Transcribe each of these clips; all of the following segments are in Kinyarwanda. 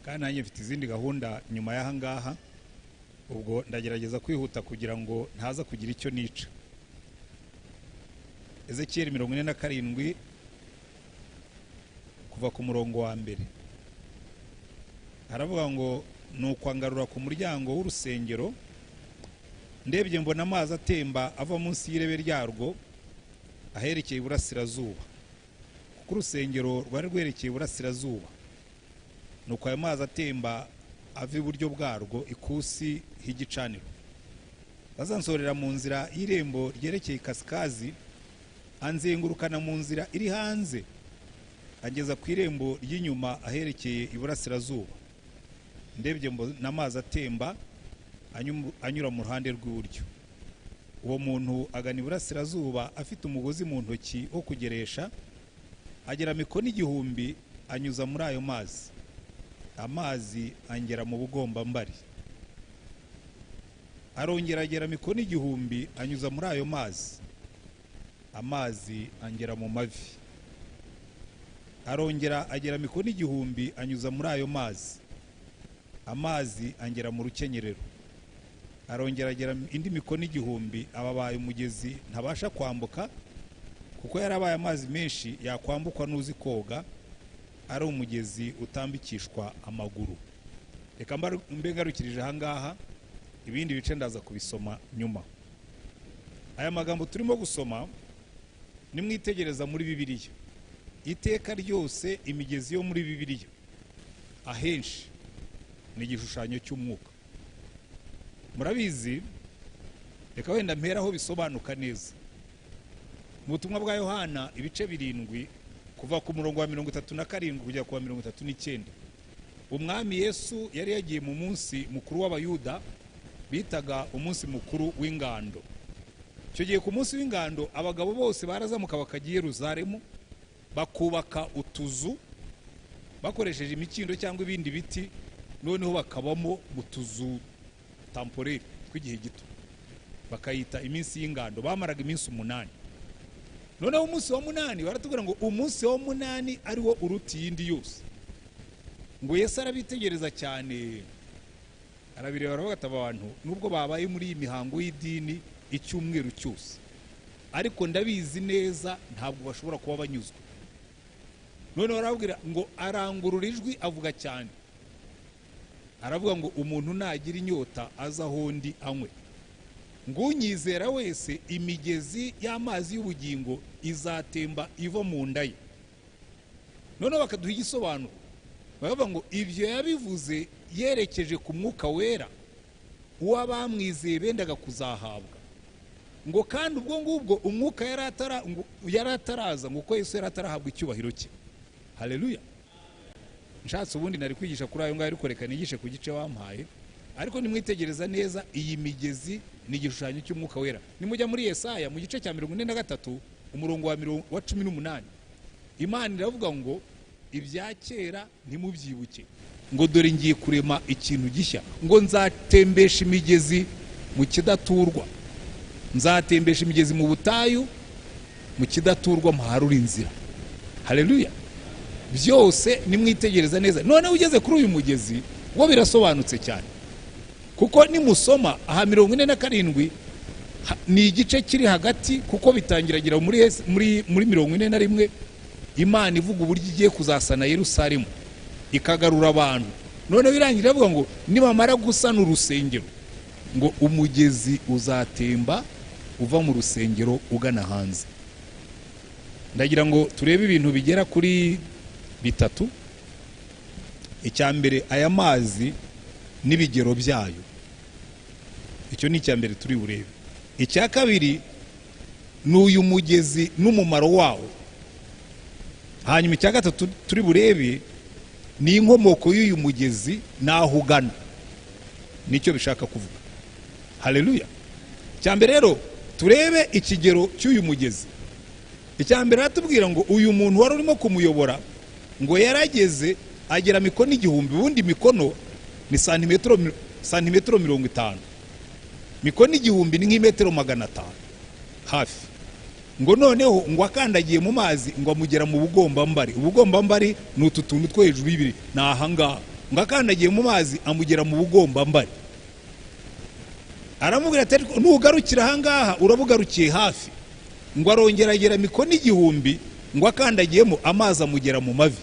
kandi nanjye mfite izindi gahunda nyuma y'aha ngaha, ubwo ndagerageza kwihuta kugira ngo ntaza kugira icyo nica. Ezekiyeli 47 kuva ku murongo wa mbere haravuga ngo nukwangarura ku muryango w'urusengero, ndebye mbona amazi atemba ava munsi y'irebe ryarwo aherekeye iburasirazuba, kuko urusengero rwari rwerekeye iburasirazuba. Nuko ayo mazi atemba ava iburyo bwarwo ikusi h'igicaniro. Bazansorera mu nzira y'irembo ryerekeye ikasikazi, anzengurukana mu nzira iri hanze, ageza ku irembo ry'inyuma aherekeye iburasirazuba. Ndebye mbona amazi atemba anyura mu ruhande rw'iburyo. Uwo muntu agana iburasirazuba afite umugozi mu ntoki wo kugeresha, agera mikono 1000 anyuza muri ayo mazi. Amazi angera mu bugombambari. Arongera agera mikono 1000 anyuza muri ayo mazi. Amazi angera mu mavi. Arongera agera mikono 1000 anyuza muri ayo mazi. Amazi angera mu rukenyerero. Arongera agera indi mikono 1000 ababaye umugezi ntabasha kwambuka, kuko yarabaye amazi menshi yakwambukwa n'uzi koga, ari umugezi utambikishwa amaguru. Reka mbe ngarukirije aha ngaha, ibindi bice ndaza kubisoma nyuma. Aya magambo turimo gusoma nimwitegereza muri Bibiliya. Iteka ryose imigezi yo muri Bibiliya ahenshi ni igishushanyo cy'umwuka. Murabizi, reka wenda mperaho bisobanuka neza. Mu butumwa bwa Yohana ibice 7 kuva ku murongo wa 37 kujya ku wa 39, umwami Yesu yari yagiye mu munsi mukuru w'abayuda bitaga umunsi mukuru w'ingando. Icyo gihe ku munsi w'ingando abagabo bose barazamuka bakajya Yerusalemu, bakubaka utuzu bakoresheje imikindo cyangwa ibindi biti, noneho bakabamo mu tuzu temporary tw'igihe gito, bakayita iminsi y'ingando. Bamaraga iminsi 8. Noneho umunsi wa 8 baratubwira ngo umunsi wa 8 ari wo uruti yindi yose. Ngo Yesu arabitegereza cyane, arabireba aravuga ati abantu nubwo babaye muri iyi mihango y'idini icyumweru cyose, ariko ndabizi neza ntabwo bashobora kuba banyuzwe. Noneho arabwira ngo arangurura ijwi avuga cyane, aravuga ngo umuntu nagira inyota aza hondi anywe. Ngo unyizera wese imigezi y'amazi y'ubugingo izatemba iva mu nda ye. Noneho bakaduha igisobanuro, baravuga ngo ibyo yabivuze yerekeje ku Mwuka wera uwo abamwizeye bendaga kuzahabwa. Ngo kandi ubwo ngubwo umwuka yari ataraza, ngo ko Yesu yari atarahabwa icyubahiro cye. Haleluya. Nshatse ubundi nari kwigisha kuri ayo ngayo, ariko reka nigishe ku gice wampaye. Ariko nimwitegereza neza, iyi migezi ni igishushanyo cy'umwuka wera. Nimujya muri Yesaya mu gice cya 43 umurongo wa 18, Imana iravuga ngo ibya kera ntimubyibuke, ngo dore ngiye kurema ikintu gishya, ngo nzatembesha imigezi mu kidaturwa, nzatembesha imigezi mu butayu, mu kidaturwa muharura inzira. Haleluya. Byose nimwitegereza neza. None ugeze kuri uyu mugezi wo birasobanutse cyane, kuko nimusoma aha 47 ni igice kiri hagati, kuko bitangiragira muri 41 Imana ivuga uburyo igiye kuzasana Yerusalemu ikagarura abantu. None birangira avuga ngo nibamara gusana urusengero, ngo umugezi uzatemba uva mu rusengero ugana hanze. Ndagira ngo turebe ibintu bigera kuri 3. Icyambere, aya mazi n'ibigero byayo. Icyo ni icyambere turi burebe. Icya kabiri, n'uyu mugezi n'umumaro wawo. Hanyuma icya gatatu turi burebe ni inkomoko y'uyu mugezi naho ugana. Nicyo bishaka kuvuga. Haleluya. Icyambere rero turebe ikigero cy'uyu mugezi. Icyambere ratubwira ngo uyu muntu wari urimo kumuyobora ngo yarageze agera mikono 1000. Ubundi mikono ni santimetero 50. Mikono 1000 ni nk'imetero 500 hafi. Ngo noneho ngo akandagiye mu mazi ngo amugera mu bugombambari. Ubugombambari ni utu tuntu two hejuru y'ibiri, na aha ngaha ngo akandagiye mu mazi amugera mu bugombambari. Aramubwira ati nugarukira ahangaha urabugarukiye hafi. Ngo arongeragera mikono 1000 ngo akandagiyemo amazi amugera mu mavi.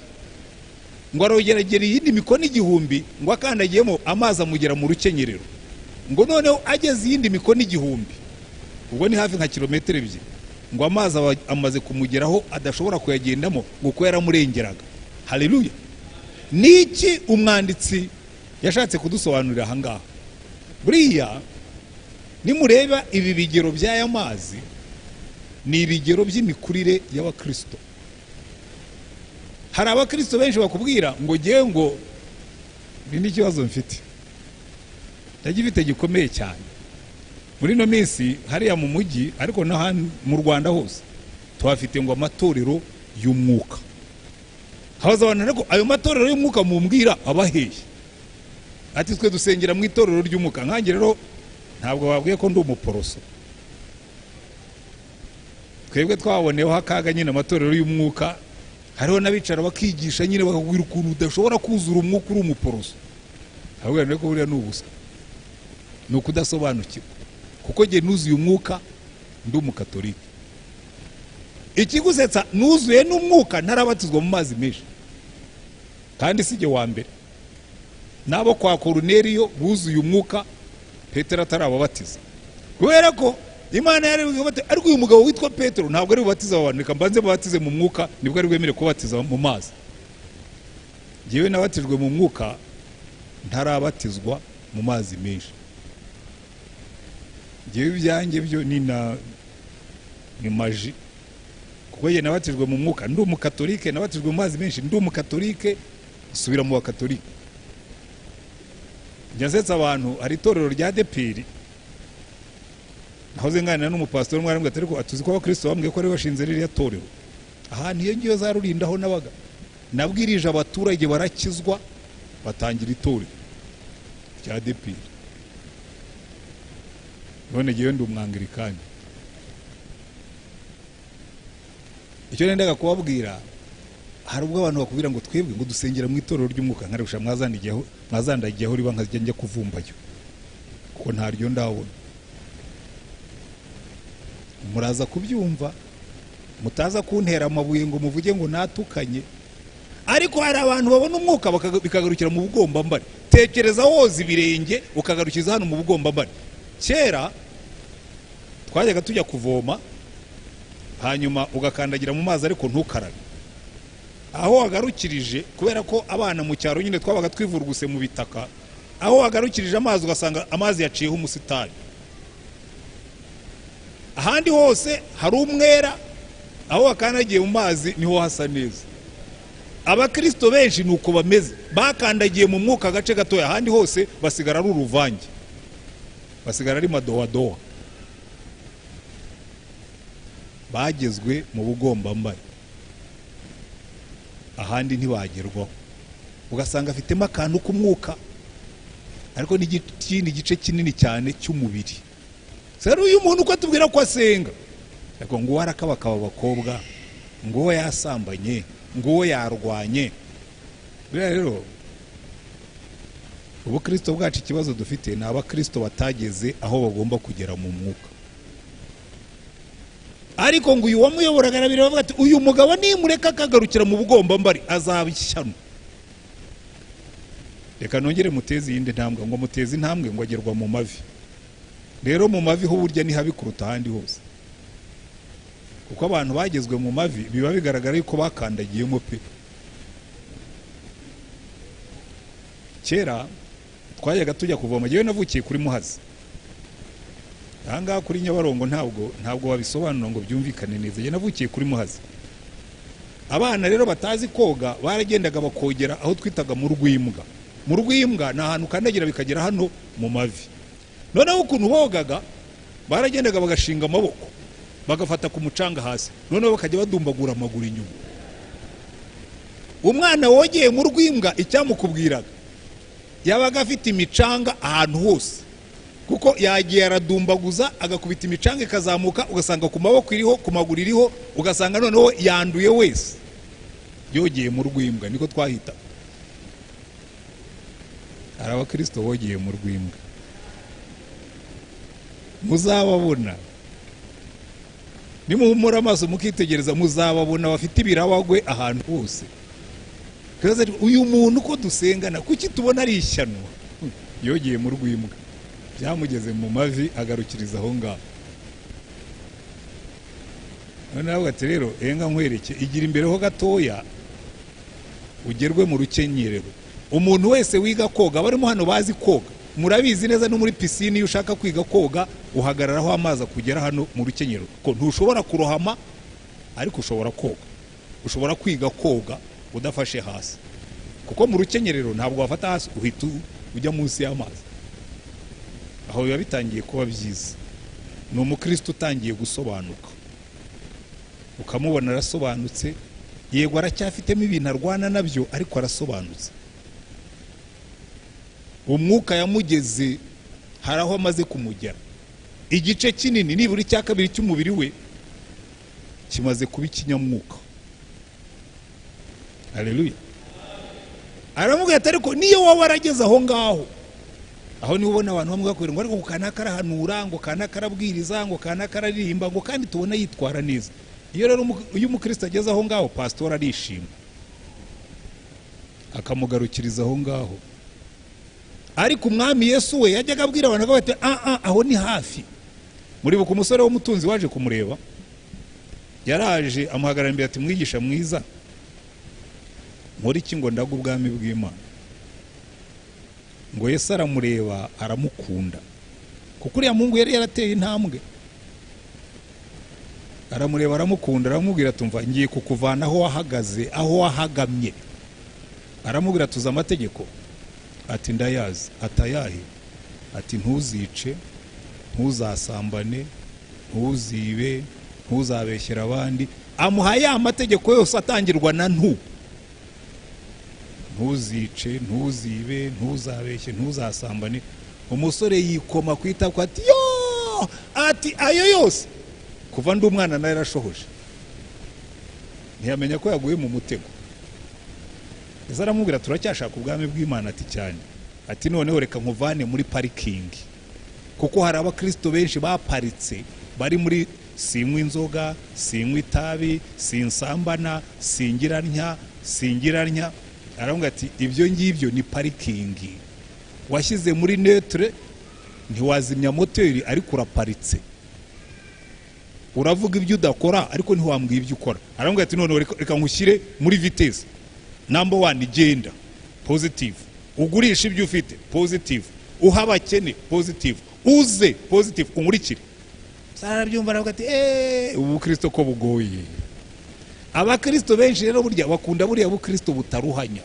Ngo arongeragera iyindi mikono 1000 ngo akandagiyemo amazi amugera mu rukenyerero. Ngo noneho ageze iyindi mikono 1000, ubwo ni hafi nka kilometero 2, ngo amazi amaze kumugeraho adashobora kuyagendamo ngo ko yaramurengeraga. Haleluya. Niki umwanditsi yashatse kudusobanurira ahangaha? Buriya nimureba ibi bigero by'aya mazi ni ibigero by'imikurire y'abakristo. Hari abakristo benshi bakubwira ngo ngewe ngo ni ikibazo mfite, ndagifite gikomeye cyane. Muri no minsi hariya mu mujyi ariko no mu Rwanda hose tuhafite ngo amatorero y'umwuka. Habaza abantu ariko ayo matorero y'umwuka mumbwira abaheye. Ati twe dusengera mu itorero ry'umwuka. Nkange rero ntabwo babwiye ko ndi umuporoso. Twebwe twaboneyeho akaga nyine amatorero y'umwuka. Hariho n'abicara bakigisha nyine bakubwira ukuntu udashobora kuzura umwuka uri umuporoso. Ahubwo rero ko buriya ni ubusa, ni ukudasobanukirwa. Kuko nge nuzuye umwuka ndi umugaturika. Ikigusetsa nuzuye n'umwuka ntarabatizwa mu mazi menshi, kandi sije wa mbere. Nabo kwa Koruneliyo buzuye umwuka Petero atarababatiza. Kubera ko Imana yari bugabate ariko uyu mugabo witwa Petero ntabwo ari bubatiza abantu, reka mbanze babatize mu mwuka nibwo ari bwemere kubatiza mu mazi. Jewe nabatijwe mu mwuka ntarabatizwa mu mazi menshi. Jewe byanjye byo ni maji. Kuko ye nabatijwe mu mwuka ndi umugaturika, nabatijwe mu mazi menshi ndi umugaturika, subira mu bakaturika. Nyazetsa abantu hari itorero rya Deperi. Nahoze ngana n'umupastor mwari mbwa ariko atuzi ko abakristo bambwiye ko ari bashinze ririya torero. Aha niyo ngiyo zarurindaho nabaga. Nabwirije abaturage barakizwa batangira itorero rya Deperi. None giye ndi umwangirikani. Icyo nendaga kubabwira, hari ubwo abantu bakubwira ngo twebwe ngo dusengera mu itorero ry'umwuka, nkarusha mwazandagiyeho riba nkajya njya kuvumbayo kuko ntaryo ndabona. Muraza kubyumva, mutaza kuntera amabuye ngo muvuge ngo natukanye. Ariko hari abantu babona umwuka bikagarukira mu bugombambari. Tekereza woza ibirenge ukagarukiza hano mu bugombambari. Kera twajyaga tujya kuvoma, hanyuma ugakandagira mu mazi ariko ntukarabe. Aho wagarukirije, kubera ko abana mu cyaro nyine twabaga twivuruguse mu bitaka, aho wagarukirije amazi ugasanga amazi yaciyeho umusitari. Ahandi hose hari umwera, aho wakandagiye mu mazi niho hasa neza. Abakristo benshi nuko bameze, bakandagiye mu mwuka agace gatoya, ahandi hose basigara ari uruvange, basigara ari madowadowa. Bagezwe mu bugombambari, ahandi ntibagerwaho. Ugasanga afitemo akantu k'umwuka ariko n'ikindi gice kinini cyane cy'umubiri. Sero uyu muntu uko atubwira ko asenga, ariko ngo warakabakaba abakobwa, ngo yasambanye, ngo yarwanye. Rero ubukristo bwacu ikibazo dufite ni abakristo batageze aho bagomba kugera mu mwuka. Ariko ngo uyu wamuyoboraga arabira bavuga ati uyu mugabo nimureka akagarukira mu bugombambari azabishyano. Reka nongere muteze iyindi ntambwe, ngo muteze intambwe ngo agerwa mu mavi. Rero mu mavi ho burya ni habi kuruta ahandi hose, kuko abantu bagezwe mu mavi biba bigaragara yuko bakandagiyemo pe. Kera twajyaga tujya kuvoma, jewe navukiye kuri Muhazi. Ahangaha kuri Nyabarongo ntabwo wabisobanura ngo byumvikane neza. Je navukiye kuri Muhazi. Abana rero batazi koga baragendaga bakogera aho twitaga mu rw'imbwa. Mu rw'imbwa na ahantu kandagira bikagera hano mu mavi. Noneho ukuntu bogaga baragendaga bagashinga amaboko bagafata ku mucanga hasi, noneho bakajya badumbagura amaguru inyuma. Umwana wogeye mu rw'imbwa icyamukubwiraga yabaga afite imicanga ahantu hose, kuko yagiye aradumbaguza agakubita imicanga ikazamuka, ugasanga ku maboko iriho, ku maguru iriho, ugasanga noneho yanduye wese. Yogeye mu rw'imbwa niko twahita. hari abakristo bogiye mu rwimbwa muzababona nimuhumura amaso mukitegereza muzababona bafite ibirabagwe ahantu hose. Uyu muntu uko dusengana kuki tubona ari ishyano? Yogiye mu rwimbwa byamugeze mu mavi agarukiriza aho ngaho. Nawe ati rero enga nkwereke igira imbere ho gatoya ugerwe mu rukenyerero. Umuntu wese wiga koga barimo hano bazi koga murabizi neza no muri pisine iyo ushaka kwiga koga uhagararaho amazi kugera hano mu rukenyerero ko ntushobora kurohama ariko ushobora koga, ushobora kwiga koga udafashe hasi kuko mu rukenyerero ntabwo wafata hasi uhita ujya munsi y'amazi. Aho biba bitangiye kuba byiza. Ni umukristo utangiye gusobanuka ukamubona arasobanutse, yego aracyafitemo ibintu arwana nabyo ariko arasobanutse. Umwuka yamugeze haraho amaze kumugera, igice kinini nibura cya kabiri cy'umubiri we kimaze kuba ikinyamwuka. Haleluya. Aravuga ati ariko niyo waba warageze aho ngaho, aho niho ubona abantu bamwe bakwira ngo ariko kanaka arahanura, ngo kanaka arabwiriza, ngo kanaka araririmba, ngo kandi tubona yitwara neza. Iyo rero uyu mukristo ageze aho ngaho pastor arishima akamugarukiriza aho ngaho. Ariko umwami Yesu we yajyaga abwira abantu bati aho ni hafi. Muribuka umusore w'umutunzi waje kumureba, yaraje amuhagarara imbere ati mwigisha mwiza muri iki ngo ndaga ubwami bw'Imana. Ngo Yesu aramureba aramukunda kuko uriya Mungu yari yarateye intambwe. Aramureba aramukunda aramubwira tumva ngiye kukuvana aho wahagaze aho wahagamye. Aramubwira tuza amategeko ati ndayazi. Atayahe ati ntuzice, ntuzasambane, ntuzibe, ntuzabeshyera abandi. Amuhaye amategeko yose atangirwa na ntuzice, ntuzibe, ntuzabeshye, ntuzasambane. Umusore yikoma kwitako ati yo, ati ayo yose kuva ndi umwana nawe yarashohoje. Ntiyamenya ko yaguye mu mutego. Yesu aramubwira turacyashaka ubwami bw'Imana ati cyane. Ati noneho reka nkuvane muri parikingi kuko hari abakristo benshi baparitse bari muri sinywa inzoga, sinywa itabi, sinsambana, singiranya. Aravuga ati ibyo ngibyo ni parikingi washyize muri neutre, ntiwazimya moteri ariko uraparitse. Uravuga ibyo udakora ariko ntiwambwiye ibyo ukora. Aravuga ati none reka nkushyire muri vitesse number 1 genda positive, ugurisha ibyo ufite positive, uhabakene positive, uze positive, umurikire. Sarabyumva aravuga ati ubu Kristo ko bugoye. Abakristo benshi rero burya bakunda buriya bukristo butaruhanya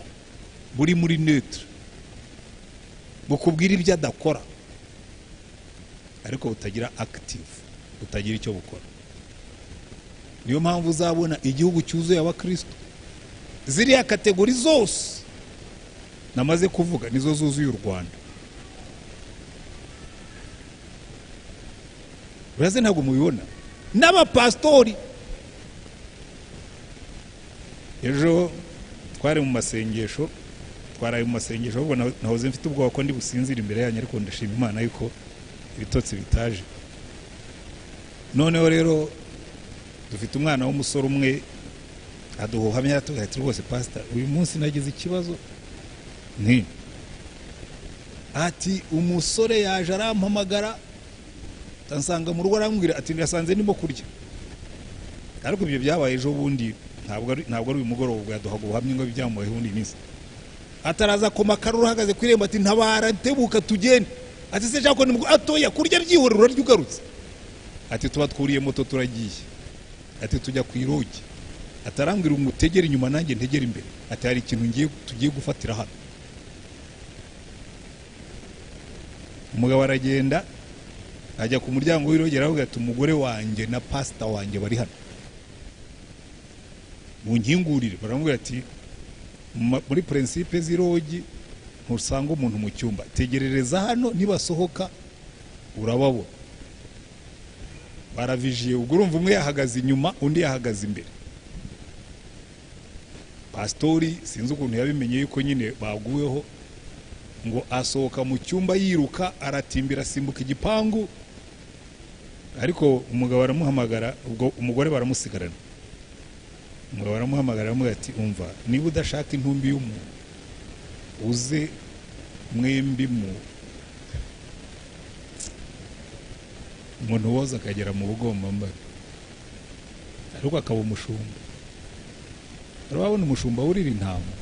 buri muri neutre, bukubwira ibyo adakora ariko butagira active, butagira icyo bukora. Niyo mpamvu uzabona igihugu cyuzuye abakristo ziriya kategori zose namaze kuvuga nizo zuzuye u Rwanda. Uraze ntabwo mubibona n'abapastori. Ejo twari mu masengesho, twaraye mu masengesho ahubwo nahoze mfite ubwoba ko ndi businzira imbere yanyu ariko ndashima Imana yuko ibitotsi bitaje. Noneho rero dufite umwana w'umusore umwe aduhuhamya ati rwose pastor uyu munsi nagize ikibazo ati umusore yaje arampamagara tansanga mu rugo arambwira ati ndasanze ndimo kurya. Ariko ibyo byabaye ejo bundi, ntabwo ari uyu mugoroba ubwo yaduhaga ubuhamya ngo byamubaye ubundi minsi. Ataraza ku makaro uhagaze ku irembo ati ntabara tebuka tugende. Ati se cyako ni atoya kurya byihorera urarya ugarutse. Ati tuba twuriye moto turagiye. Ati tujya ku irogi. Atarambwira umutegera inyuma nanjye ntegera imbere. Ati hari ikintu tugiye gufatira hano. Umugabo aragenda ajya ku muryango w'irogera aravuga ati umugore wanjye na pastor wanjye bari hano mu nkingurire. Baramubwira ati muri principe z'irogi ntusanga umuntu mu cyumba, tegerereza hano nibasohoka urababona. Baravijiye ubwo urumva umwe yahagaze inyuma undi yahagaze imbere. Pastori sinzi ukuntu yabimenye yuko nyine baguweho ngo asohoka mu cyumba yiruka aratimbira asimbuka igipangu, ariko umugabo aramuhamagara, ubwo umugore baramusigarana. Umugabo aramuhamagara aramubwira ati umva, niba udashaka intumbi y'umuntu uze mwembi umuntu woza akagera mu bugombambari, ariko akaba umushumba. Urabona umushumba wurira intama?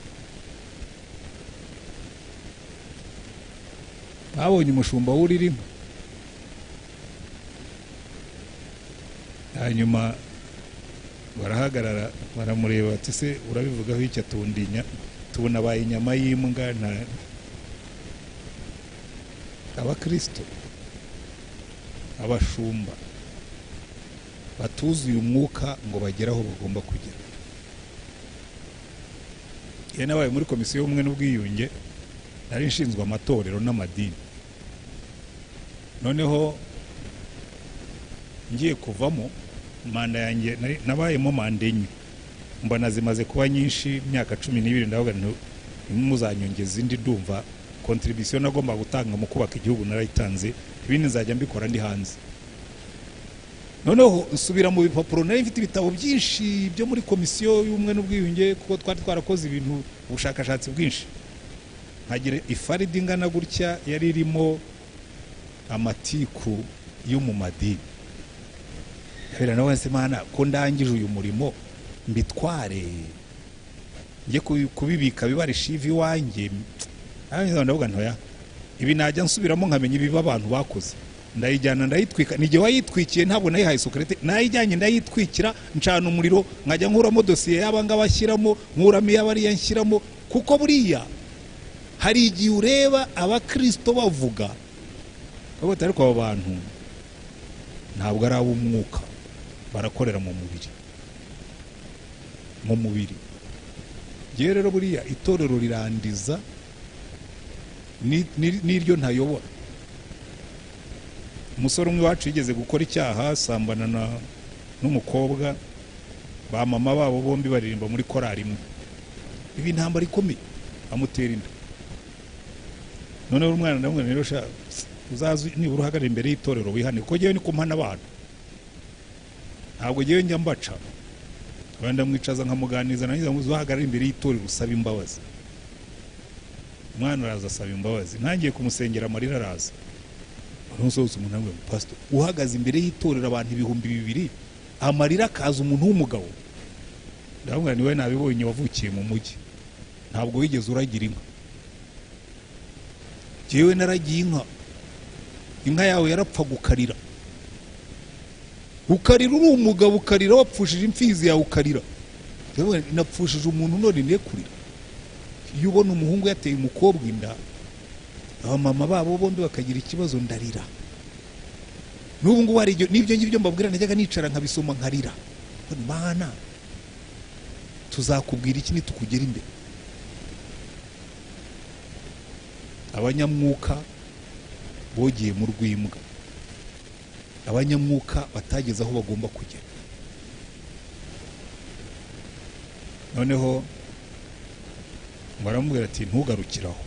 Babonye umushumba wurira inka? Hanyuma barahagarara baramureba ati se urabivugaho iki? Atundinya tubona baye inyama y'imbwa. Abakristo, abashumba batuzuye umwuka ngo bagere aho bagomba kugera. Iyo nabaye muri komisiyo y'ubumwe n'ubwiyunge, nari nshinzwe amatorero n'amadini. Noneho ngiye kuvamo manda yanjye, nabayemo manda enye, mbona zimaze kuba nyinshi, imyaka 12. ndavuga nti muzanyongeza indi, ndumva contribution nagomba gutanga mu kubaka igihugu narayitanze, ibindi nzajya mbikora ndi hanze. Noneho nsubira mu bipapuro, nari mfite ibitabo byinshi byo muri komisiyo y'ubumwe n'ubwiyunge, kuko twari twarakoze ibintu ubushakashatsi bwinshi. Nkagira ifaridi ingana gutya yari irimo amatiku yo mu madini. Habera nawe nse mana ko ndangije uyu murimo mbitware ngiye kubibika bibare shivi wanjye. Ndavuga ntoya, ibi najya nsubiramo nkamenya ibiba abantu bakoze, ndayijyana ndayitwika. Nige wayitwikiye, ntabwo nayihaye security, nayijyanye ndayitwikira, ncana umuriro, nkajya nkuramo dosiye y'abanga bashyiramo, nkuramo y'abari yanshyiramo. Kuko buriya hari igihe ureba abakristo bavuga ko batari kwa abantu ntabwo ari ab'umwuka, barakorera mu mubiri. Gihe rero buriya itorero rirandiza n'iryo ntayobora. Umusore umwe wacu yigeze gukora icyaha, sambana n'umukobwa, ba mama babo bombi baririmba muri korari imwe. Ibi ntambara ikomeye, amutera inda. Noneho umwana ndamwe rero sha uzazi nibura uhagarara imbere y'itorero wihane, kuko jewe ni kumpana abantu, ntabwo jewe njya mbaca. Wenda mwicaza nkamuganiza, nangiza uzahagarara imbere y'itorero usaba imbabazi. Umwana araza asaba imbabazi, ntangiye kumusengera amarira araza. Nusose umuntu amwe, pastor uhagaze imbere y'itorero abantu 2,000, amarira akaza umuntu w'umugabo. Ndamubwira niwe nabibonye wavukiye mu mujyi, ntabwo wigeze uragira inka. Jewe naragiye inka yawe yarapfa gukarira. Ukarira uri umugabo, ukarira wapfushije imfizi yawe ukarira. Jewe napfushije umuntu none nekurira. Iyo ubona umuhungu yateye umukobwa inda, abamama babo bombi bakagira ikibazo, ndarira. N'ubu ngubu hari n'ibyo ngibyo mbabwira, najyaga nicara nkabisoma nkarira. Mana tuzakubwira iki nitukugera imbere? Abanyamwuka bogiye mu rw'imbwa, abanyamwuka batageze aho bagomba kugera. Noneho baramubwira ati ntugarukiraho.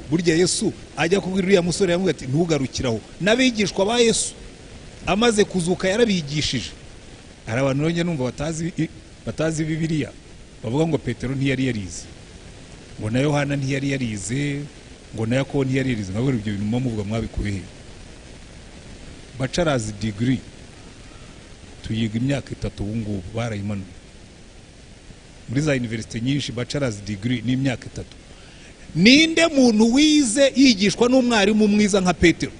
Burya Yesu ajya kubwira uriya musore, yamubwira ati ntugarukiraho. N'abigishwa ba Yesu amaze kuzuka yarabigishije. Hari abantu none numva batazi Bibiliya, bavuga ngo Petero ntiyari yarize, ngo na Yohana ntiyari yarize, ngo na Yakobo ntiyari yarize. Nkabura ibyo bintu muvuga mwabikuye. Bachelor's degree tuyiga imyaka 3 ubu ngubu barayimanuye. Muri za university nyinshi bachelor's degree ni imyaka 3. Ninde muntu wize yigishwa n'umwarimu mwiza nka Petero?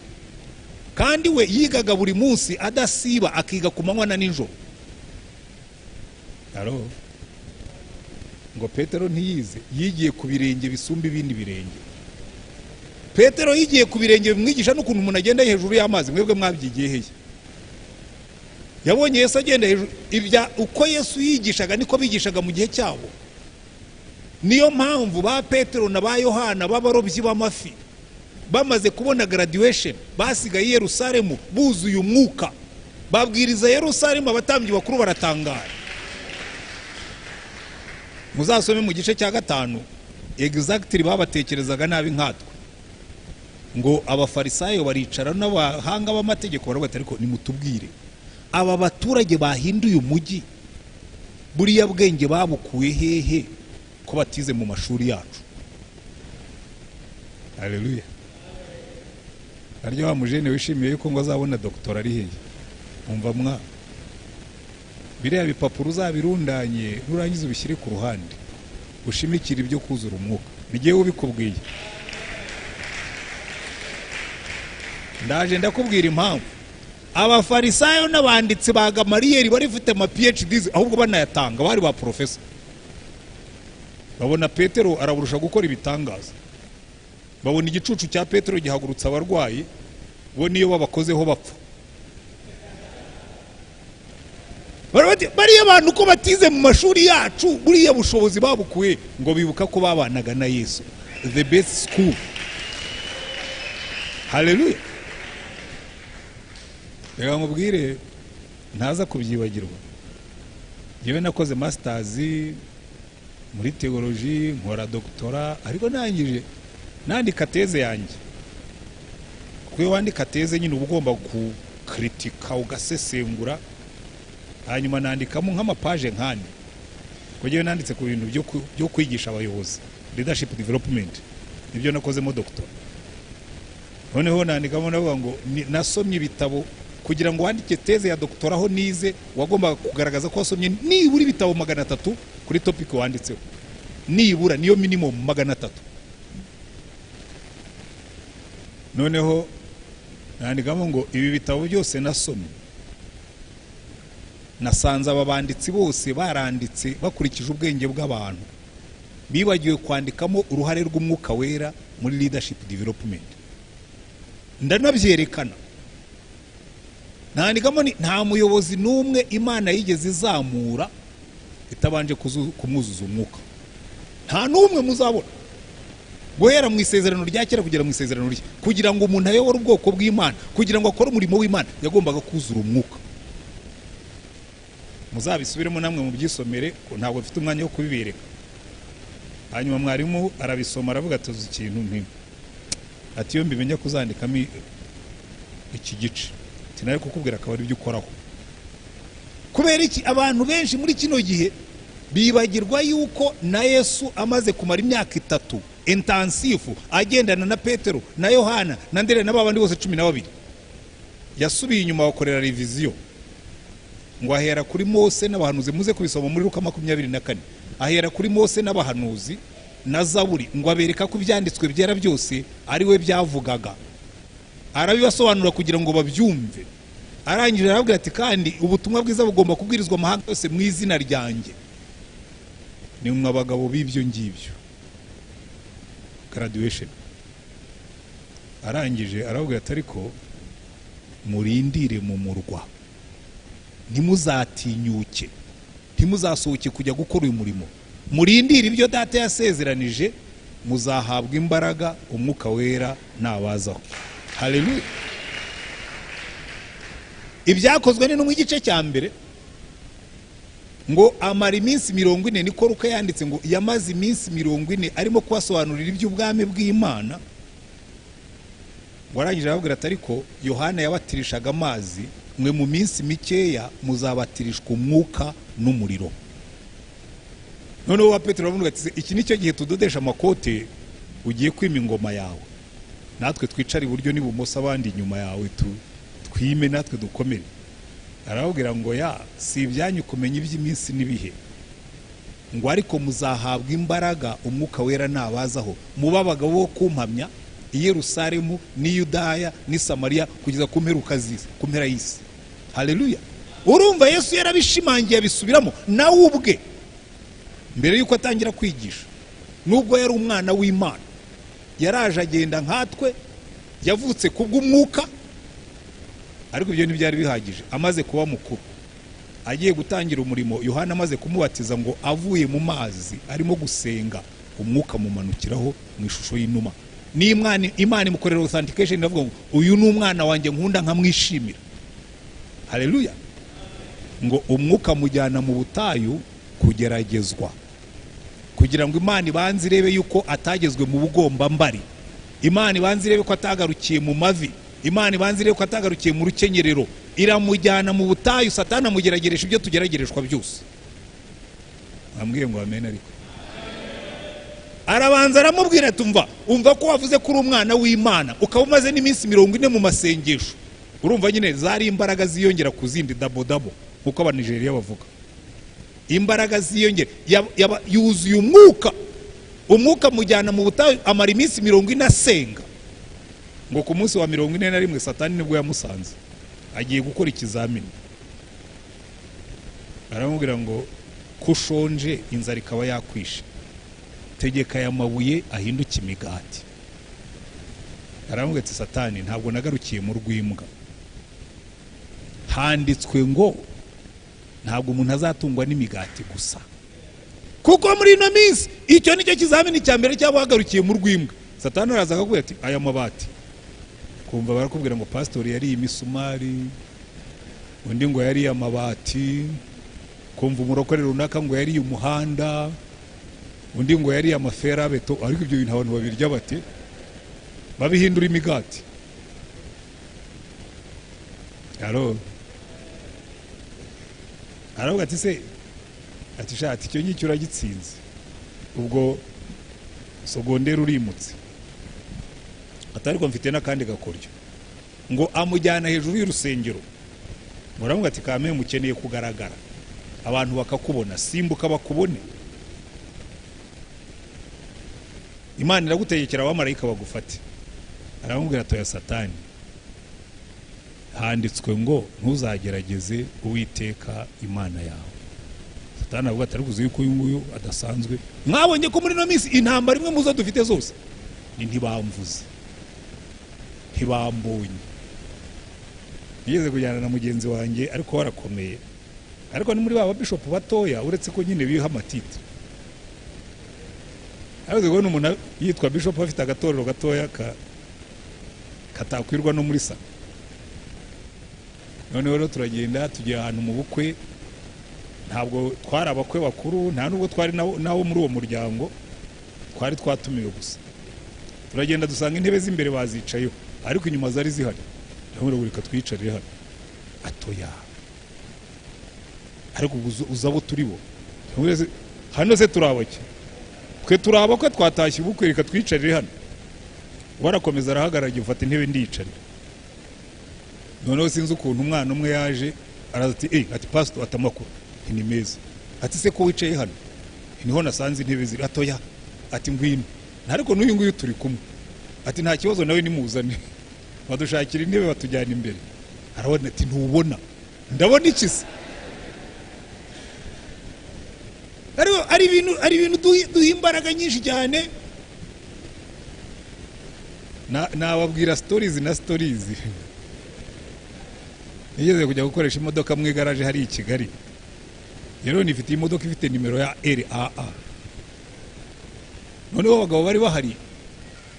Kandi we yigaga buri munsi adasiba, akiga ku manywa na nijoro. Ngo Petero ntiyize, yigiye ku birenge bisumba ibindi birenge. Petero yigiye ku birenge bimwigisha n'ukuntu umuntu agenda hejuru y'amazi. Mwebwe mwabyigiye hehe? Yabonye Yesu agenda hejuru. Ibya uko Yesu yigishaga niko bigishaga mu gihe cyabo. Niyo mpamvu ba Petero na ba Yohana b'abarobyi b'amafi bamaze kubona graduation, basigaye Yerusalemu buzuye umwuka, babwiriza Yerusalemu, abatambyi bakuru baratangara. Muzasome mu gice cya 5 exactly babatekerezaga nabi nkatwe. Ngo abafarisayo baricara n'abahanga b'amategeko baravuga ariko nimutubwire aba baturage bahinduye umujyi buriya bwenge babukuye hehe ko batize mu mashuri yacu. Haleluya. Aryo wa mujene wishimiye yuko ngo azabona doktora ari hehe. Umva mwa biriya bipapuro uzabirundanye nurangiza ubishyire ku ruhande ushimikira ibyo kuzura umwuka. Nigiye ubikubwiye. Ndaje ndakubwira impamvu abafarisayo n'abanditsi ba Gamariyeri bari bafite ama PhDs ahubwo banayatanga bari ba professor. Babona Petero araburusha gukora ibitangaza. Babona igicucu cya Petero gihagurutsa abarwayi bo niyo babakozeho bapfa. Bari abantu ko batize mu mashuri yacu buriya bushobozi babukuye ngo bibuka ko babanaga na Yesu. The best school. Hallelujah. Reka mubwire ntaza kubyibagirwa. Yewe nakoze masters muri theology nkora doctora ariko nangije nandika teze yanjye. Kuko wandika teze nyine ugomba ku kritika ugasesengura hanyuma nandikamo nk'amapaje nkane. Kuko nanditse ku bintu byo kwigisha abayobozi, leadership development. Nibyo nakozemo doctora. Noneho nandikamo navuga ngo nasomye ibitabo kugira ngo wandike teze ya doctora aho nize wagomba kugaragaza ko wasomye nibura ibitabo 300 kuri topic wanditseho. Nibura niyo minimum 300. Noneho nandikamo ngo ibi bitabo byose nasomye nasanze ababanditsi bose baranditse bakurikije ubwenge bw'abantu bibagiwe kwandikamo uruhare rw'umwuka wera muri leadership development. Ndanabyerekana nandikamo nta muyobozi n'umwe Imana yigeze izamura itabanje kumwuzuza umwuka. Nta n'umwe muzabona guhera mu isezerano rya kera kugera mu isezerano rishya kugira ngo umuntu ayobore ubwoko bw'Imana kugira ngo akore umurimo w'Imana yagombaga kuzura umwuka. Muzabisubiremo namwe mu byisomere ko ntabwo mfite umwanya wo kubibereka. Hanyuma mwarimu arabisoma aravuga tuzi ikintu nk'iki ati yo mbimenya kuzandikamo iki gice tinari kukubwira akaba ari byo ukoraho. Kubera iki abantu benshi muri kino gihe bibagirwa yuko na Yesu amaze kumara imyaka 3 intensive agendana na Petero na Yohana na Ndere n'abandi bose 12 yasubiye inyuma bakorera revision ngo ahera kuri Mose n'abahanuzi. Muze kubisoma muri Luka 24. Ahera kuri Mose n'abahanuzi na Zaburi ngo abereka ko ibyanditswe byera byose ari we byavugaga. Arabibasobanura kugira ngo babyumve. Arangije arabwira ati kandi ubutumwa bwiza bugomba kubwirizwa amahanga yose mu izina ryanjye. Ni umwe abagabo b'ibyo ngibyo. Graduation. Arangije arabwira ati ariko murindire mu murwa. Ntimuzatinyuke. Ntimuzasohoke kujya gukora uyu murimo. Murindire ibyo data yasezeranije muzahabwa imbaraga umwuka wera nabazaho. Haleluya. Ibyakozwe ni no mu gice cya mbere ngo amara iminsi 40 niko Luka yanditse ngo yamaze iminsi 40 arimo kubasobanurira iby'ubwami bw'Imana. Warangije arabwira ati ariko Yohana yabatirishaga amazi mwe mu minsi mikeya muzabatirishwa umwuka n'umuriro. Noneho wa Petero aravuga ati iki nicyo gihe tudodesha amakote ugiye kwima ingoma yawe natwe twicara iburyo n'ibumoso abandi inyuma yawe twime natwe dukomere. Arabwira ngo ya si ibyanyu kumenya iby'iminsi n'ibihe ngo ariko muzahabwa imbaraga umwuka wera nabazaho muba abagabo bo kumpamya i Yerusalemu ni Yudaya ni Samariya kugeza ku mpera y'isi. Haleluya. Urumva Yesu yarabishimangiye abisubiramo nawe ubwe mbere yuko atangira kwigisha. Nubwo yari umwana w'Imana yaraje agenda nkatwe yavutse kubw'umwuka ariko ibyo ntibyari bihagije. Amaze kuba mukuru agiye gutangira umurimo Yohana amaze kumubatiza ngo avuye mu mazi arimo gusenga umwuka mumanukiraho mu ishusho y'inuma. Ni Imana imukorera authentication ndavuga ngo uyu ni umwana wanjye nkunda nkamwishimira. Haleluya. Ngo umwuka mujyana mu butayu kugeragezwa kugira ngo Imana ibanze irebe yuko atagezwe mu bugomba mbari, Imana ibanze irebe ko atagarukiye mu mavi, Imana ibanze irebe ko atagarukiye mu rukenyerero, iramujyana mu butayu, Satani amugerageresha ibyo tugeragereshwa byose. Ambwiye ngo amen. Ariko arabanza aramubwira ati umva ko wavuze kuri umwana w'Imana ukaba umaze n'iminsi 40 mu masengesho. Urumva nyine zari imbaraga ziyongera ku zindi dabo nkuko abanigeriya bavuga, imbaraga ziyongera, yuzuye umwuka mujyana mu butayu, amara iminsi 40 asenga. Ngo ku munsi wa 41 Satani nibwo yamusanze agiye gukora ikizamini. Aramubwira ngo kushonje inzara ikaba yakwishe, tegeka aya mabuye ahinduke imigati. Aramubwira ati Satani, ntabwo nagarukiye mu rw'imbwa, handitswe ngo ntabwo umuntu azatungwa n'imigati gusa. Kuko muri ino minsi icyo nicyo kizamini cya mbere cy'abagarukiye mu rw'imbwa. Satani araza akakubwira ati aya mabati, kumva barakubwira ngo pastor yari imisumari, undi ngo yari amabati, kumva umurokore runaka ngo yari umuhanda, undi ngo yari amaferabeto. Ariko ibyo bintu abantu babirya bate? Babihindura imigati. Aravuga ati se, ati shati icyo ngicyo uragitsinze, ubwo sogondera urimutse. Atariko mfite n'akandi gakoryo, ngo amujyana hejuru y'urusengero. Muravuga ati kame mukeneye kugaragara, abantu bakakubona, simbuka bakubone. Imana iragutegekera abamarayika bagufate. Aramubwira atoya Satani, handitswe ngo ntuzagerageze Uwiteka Imana yawe. Satani avuga ati ariko uzi yuko uyu nguyu adasanzwe, mwabonye ko muri no minsi intambara imwe muzo dufite zose ntibamvuze, ntibambonye. Nigeze kujyana na mugenzi wanjye ariko warakomeye, ariko ni muri baba bishop batoya, uretse ko nyine biha amatiti. Avuze ngo umuntu yitwa bishop afite agatorero gatoya katakwirwa no muri sa. None rero turagenda tujya ahantu mu bukwe, ntabwo twari abakwe bakuru, nta nubwo twari nawo muri uwo muryango, twari twatumiwe gusa. Turagenda dusanga intebe z'imbere bazicayeho, ariko inyuma zari zihari. Ndabona buri katwicarire hano. Atoya, ariko uzabo turi bo hano se turabake, twe turabakwe twatashye ubukwe, reka twicarire hano. Warakomeza arahagarara ufata intebe ndiyicarira. Noneho sinzi ukuntu umwana umwe yaje araza ati ati pastor atamakuru ni meza, ati se ko wicaye hano niho nasanze intebe ziri. Atoya, ati ngwino, ariko n'uyu nguyu turi kumwe, ati nta kibazo nawe nimuzane, badushakira intebe batujyana imbere. Arabona ati ntubona, ndabona iki se? ari ibintu duha imbaraga nyinshi cyane. Nababwira stories na stories. Nigeze kujya gukoresha imodoka mu igaraje hari i Kigali. Rero nifite imodoka ifite nimero ya RAA. Noneho abagabo bari bahari,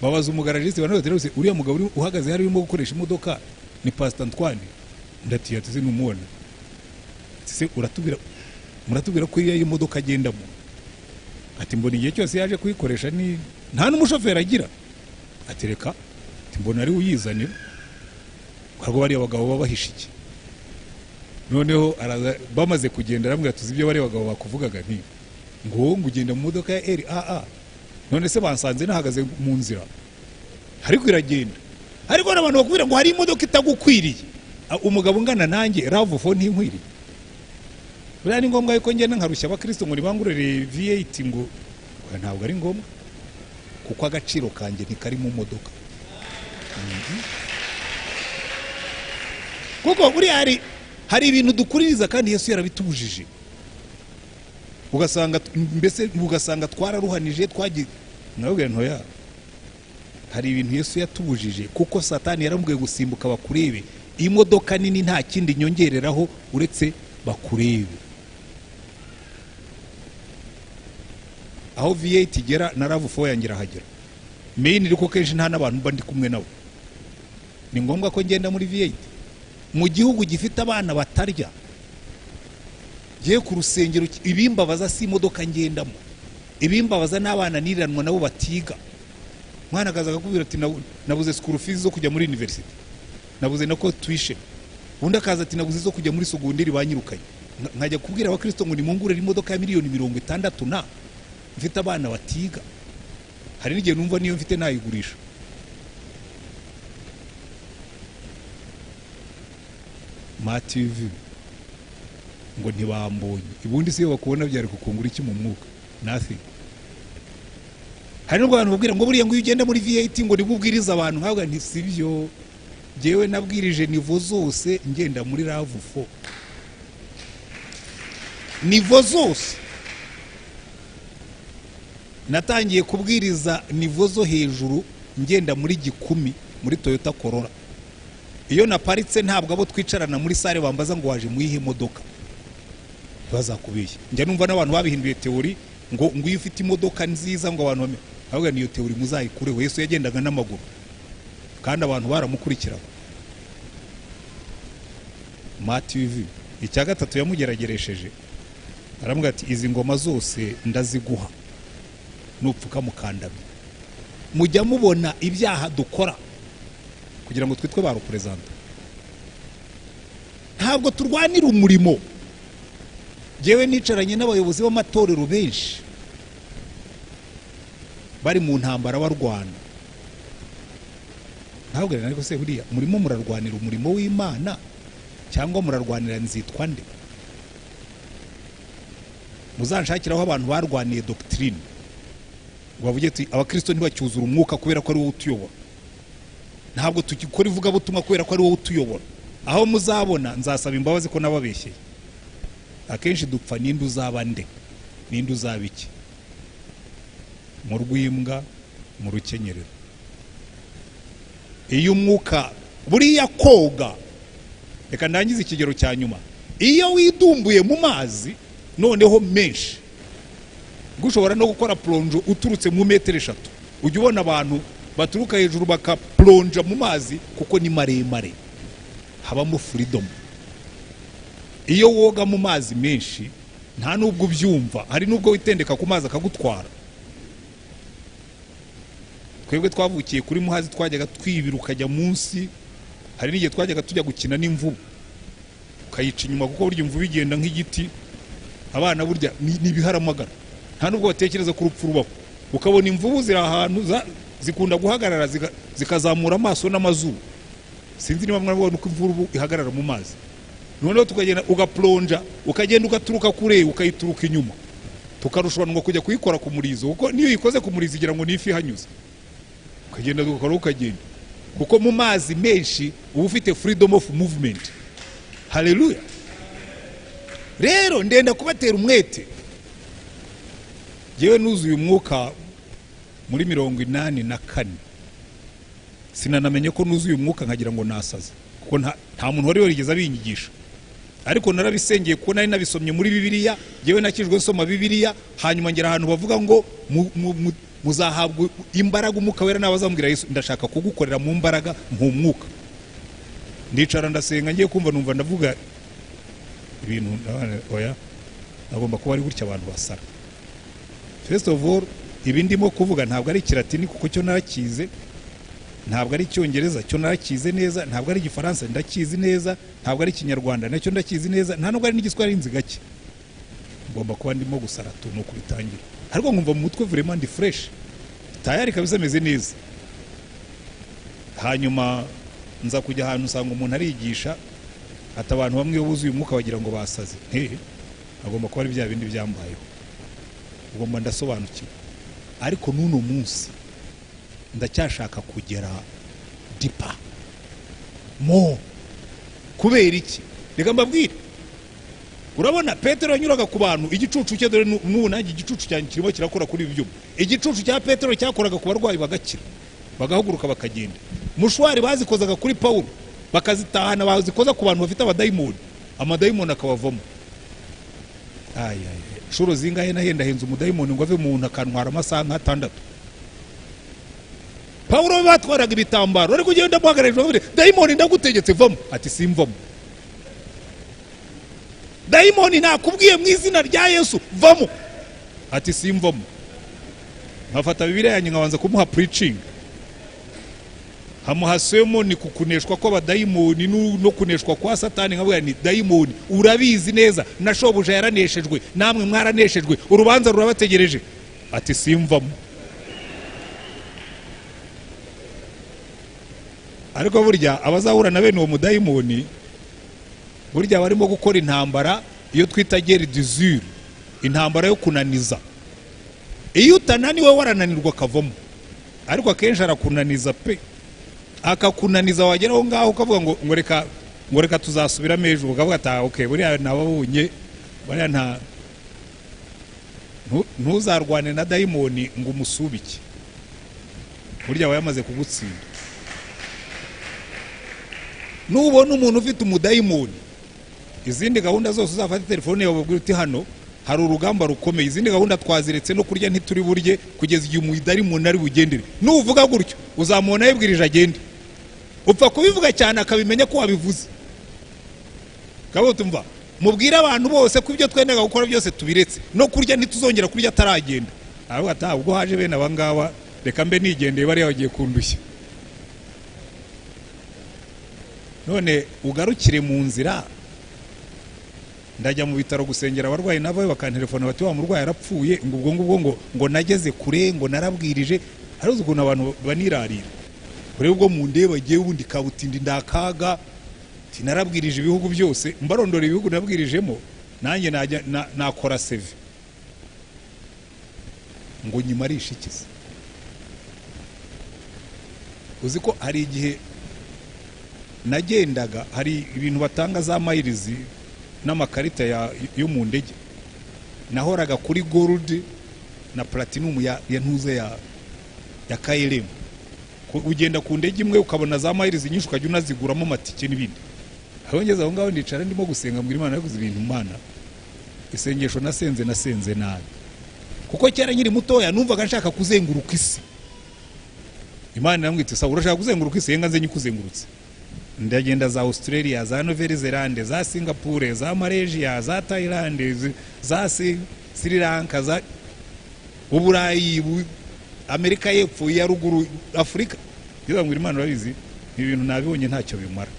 babaza umugaragiste banaterose, uriya mugabo uhagaze hari urimo gukoresha imodoka ni Pastor Antoine. Ndatiye ati sinumubona. Se muratubwira ko iyo imodoka agendamo. Ati mbona igihe cyose yaje kuyikoresha ni nta n'umushoferi agira. Ati reka, ati mbona ari uyizanira. Kargo bari abagabo babahisha iki. Noneho bamaze kugenda aramubwira tuzi ibyo bari abagabo bakuvugaga nti ngo ugenda mu modoka ya RAA. None se bansanze nahagaze mu nzira, ariko iragenda. Ariko n'abantu bakubwira ngo hari imodoka itagukwiriye. Umugabo ngana nanjye Love for ntinkwiriye. Buriya ni ngombwa yuko ngenda nkarushya abakristo ngo nibangurire V8 ngo ntabwo ari ngombwa, kuko agaciro kanjye ntikari mu modoka. Kuko buriya hari ibintu dukuririza kandi Yesu yarabitubujije. Ugasanga twararuhanije twagiye. Nababwira ntoya, hari ibintu Yesu yatubujije kuko Satani yaramubwiye gusimbuka bakurebe. Imodoka nini nta kindi nyongereraho uretse bakurebe. Aho V8 igera na Love for yangira hagera. Main riko kenshi nta nabantu mba ndi kumwe nabo. Ni ngombwa ko ngenda muri V8 mu gihugu gifite abana batarya. Giye ku rusengero ibimbabaza si imodoka ngendamo. ibimbabaza n'abana niranwa nabo batiga. Mwana akaza akakubwira ati nabuze school fees zo kujya muri university, nabuze nako tuition. Undi akaza ati nabuze zo kujya muri segonderi banyirukanye. Nkajya kubwira abakristo ngo nimungurire imodoka ya miliyoni 60 na mfite abana batiga. Hari n'igihe numva niyo mfite nayigurisha. TV ngo ntibambonye, ibundi siyo bakubona byari kukungura iki mu mwuka? Nothing. Hari n'ubwo abantu babwira ngo buriya ngo ugenda muri VAT ngo nibubwiriza abantu, nkavuga nti sibyo, jewe nabwirije nivo zose ngenda muri Love 4. Nivo zose natangiye kubwiriza nivo zo hejuru ngenda muri Gikumi muri Toyota Corolla. Iyo naparitse ntabwo abo twicarana muri sare bambaza ngo waje muyihe modoka, bazakubeshya. Njya numva n'abantu babihinduye teori ngo iyo ufite imodoka nziza ngo abantu bame, ahubwo niyo teori muzayikureho. Yesu yagendaga n'amaguru kandi abantu baramukurikira. TV icya gatatu yamugerageresheje, aramubwira ati izi ngoma zose ndaziguha nupfuka mukandami. Mujya mubona ibyaha dukora kugira ngo twitwe ba representa. Ntabwo turwanira umurimo. Jewe nicaranye n'abayobozi b'amatorero benshi bari mu ntambara barwana. Ntabwo ariko se buriya murimo murarwanira umurimo w'Imana cyangwa murarwanira nzitwa nde? Muzanshakiraho abantu barwaniye doctrine bavuge ati abakristo ntibacyuzura umwuka kubera ko ari wowe utuyobora. Ntabwo tukikora ivuga butumwa kubera ko ari wowe utuyobora. Aho muzabona nzasaba imbabazi ko nababeshyeye. Akenshi dupfa ninde uzaba nde, ninde uzaba iki, mu rwimbwa mu rukenyerero. Iyo umwuka buriya koga, reka ndangize ikigero cya nyuma, iyo widumbuye mu mazi noneho menshi, gushobora no gukora plonge uturutse mu metero 3, ujya ubona abantu baturuka hejuru bakaplonja mu mazi kuko ni maremare, habamo freedom. Iyo woga mu mazi menshi nta nubwo ubyumva, hari nubwo witendeka ku mazi akagutwara. Twebwe twavukiye kuri Muhazi, twajyaga twibira ukajya munsi. Hari n'igihe twajyaga tujya gukina n'imvubu ukayica inyuma kuko burya imvubu igenda nk'igiti, abana burya nibiharamagara, nta nubwo batekereza ku rupfu rubaho. Ukabona imvubu ziri ahantu zikunda guhagarara zikazamura amaso n'amazuru. Sinzi niba mwabona uko imvubu ihagarara mu mazi. Noneho tukagenda ugaplonja, ukagenda ugaturuka kure ukayituruka inyuma, tukarushanwa kujya kuyikora ku murizo, kuko niyo yikoze ku murizo igira ngo nifi hanyuze. Ukagenda ukagenda kuko mu mazi menshi uba ufite freedom of movement. Haleluya. Rero ndenda kubatera umwete. Jewe nuzuye umwuka muri 84. Sinanamenye ko nuzuye umwuka nkagira ngo nasaze, kuko nta muntu wari warigeze abinyigisha. Ariko narabisengeye ko nari nabisomye muri Bibiliya. Jewe nakijwe nsoma Bibiliya, hanyuma ngera ahantu bavuga ngo muzahabwa imbaraga umwuka wera. Nabazambwira Yesu, ndashaka kugukorera mu mbaraga mu mwuka. Ndicara ndasenga, ngiye kumva numva ndavuga ibintu oya, nagomba kuba ari gutya abantu basara. First of all, ibi ndimo kuvuga ntabwo ari Kilatini kuko cyo narakize, ntabwo ari Icyongereza cyo narakize neza, ntabwo ari Igifaransa ndakizi neza, ntabwo ari Ikinyarwanda nacyo ndakizi neza, nta nubwo ari n'Igiswahili nzi gake. Ngomba kuba ndimo gusara tu no kubitangira, ariko nkumva mu mutwe vraiment ndi fresh, tayari kabisa meze neza. Hanyuma nza kujya ahantu usanga umuntu arigisha ati abantu bamwe buzuye umwuka bagira ngo basaze. Agomba kuba ari bya bindi byambayeho, ugomba ndasobanukiwe. Ariko nuno munsi ndacyashaka kugera dipa mo. Kubera iki? Reka mbabwire. Urabona Petero yanyuraga ku bantu, igicucu cye dore n'ubu nanjye igicucu cyane kirimo kirakora kuri ibyo. Igicucu cya Petero cyakoraga ku barwayi bagakira, bagahaguruka bakagenda. Mushwari bazikozaga kuri Paulo, bakazitahana bazikoza ku bantu bafite abadayimoni, amadayimoni akabavamo. Shuro zingahe nahenda henze umudayimoni ngo ave mu akantwara amasaha 6. Paulo batwaraga ibitambaro, ariko ugenda muhagararije bavuga dayimoni ndagutegetse vamo, ati simvamo. Dayimoni nakubwiye mu izina rya Yesu vamo, ati simvamo. nkafata Bibiliya yanjye nkabanza kumuha preaching, hamuhasemo ni kukuneshwa kw'abadayimoni no kuneshwa kwa Satani. Nkavuga ni dayimoni, urabizi neza na shobuja yaraneshejwe, namwe mwaraneshejwe, urubanza rurabategereje. Ati simvamo. Ariko burya abazahura na bene uwo mudayimoni burya barimo gukora intambara iyo twita guerre d'usure, intambara yo kunaniza. Iyo utananiwe warananirwa kavamo, ariko akenshi arakunaniza pe, akakunaniza wageraho ngaho ukavuga ngo reka tuzasubiramo ejo, ukavuga ati okay buriya nababonye buriya nta ntuzarwane na dayimoni ngo umusubike, burya aba yamaze kugutsinda. Nubona umuntu ufite umudayimoni, izindi gahunda zose uzafata telefone yawe ubwira uti hano hari urugamba rukomeye, izindi gahunda twaziretse no kurya ntituri burye kugeza igihe umudayimoni ari bugendere. Nuvuga gutyo uzamubona yibwirije agende, upfa kubivuga cyane akabimenya ko wabivuze. Kabo tumva mubwira abantu bose ko ibyo twendaga gukora byose tubiretse, no kurya ntituzongera kurya ataragenda. Aravuga ati ubwo haje bene abangaba reka mbe nigendeye bari yagiye kundushya. None ugarukire mu nzira, ndajya mu bitaro gusengera abarwayi nabo bakantelefona bati wa murwayi yarapfuye, ngo nageze kure, ngo narabwirije. Aruzi ukuntu abantu banirarira, kure ubwo mu ndeba giye ubundi kabutindi ndakaga tinarabwirije ibihugu byose, mbarondora ibihugu nabwirijemo, nanjye najya nakora CV ngo nyimarisha ikiza. Uzi ko hari igihe nagendaga, hari ibintu batanga za mayirizi n'amakarita yo mu ndege, nahoraga kuri gold na platinum ya ntuze ya KLM. Ugenda ku ndege imwe ukabona za mayirizi nyinshi ukajya unaziguramo amatike n'ibindi. Ahongeze aho ngaho ndicara ndimo gusenga mbwira Imana yaguze ibintu Imana, isengesho nasenze nabi, kuko cyera nkiri mutoya numvaga nshaka kuzenguruka isi. Imana namwite sa urashaka kuzenguruka isi, yenga nze nyikuzengurutse. Ndagenda za Australia, za Nouvelle Zelande, za Singapore, za Malaysia, za Thailand, za Sri Lanka, za Uburayi, Amerika y'Epfo, ya ruguru, Afrika. Ndiba ngo Imana urabizi ibintu nabibonye ntacyo bimara.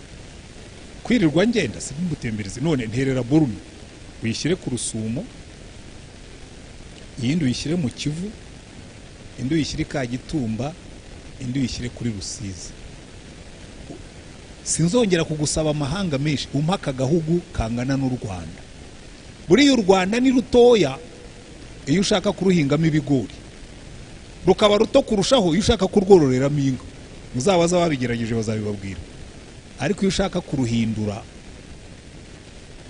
Kwirirwa ngenda simbutembereze. None nterera Burundi uyishyire ku Rusumo, iyindi uyishyire mu Kivu, indi uyishyire ka Gitumba, indi uyishyire kuri Rusizi. Sinzongera kugusaba amahanga menshi, umpaka gahugu kangana n'u Rwanda. Buri y'u Rwanda ni rutoya iyo ushaka kuruhingamo ibigori, rukaba ruto kurushaho iyo ushaka kurwororeramo inka. Muzabaza babigerageje bazabibabwira. Ariko iyo ushaka kuruhindura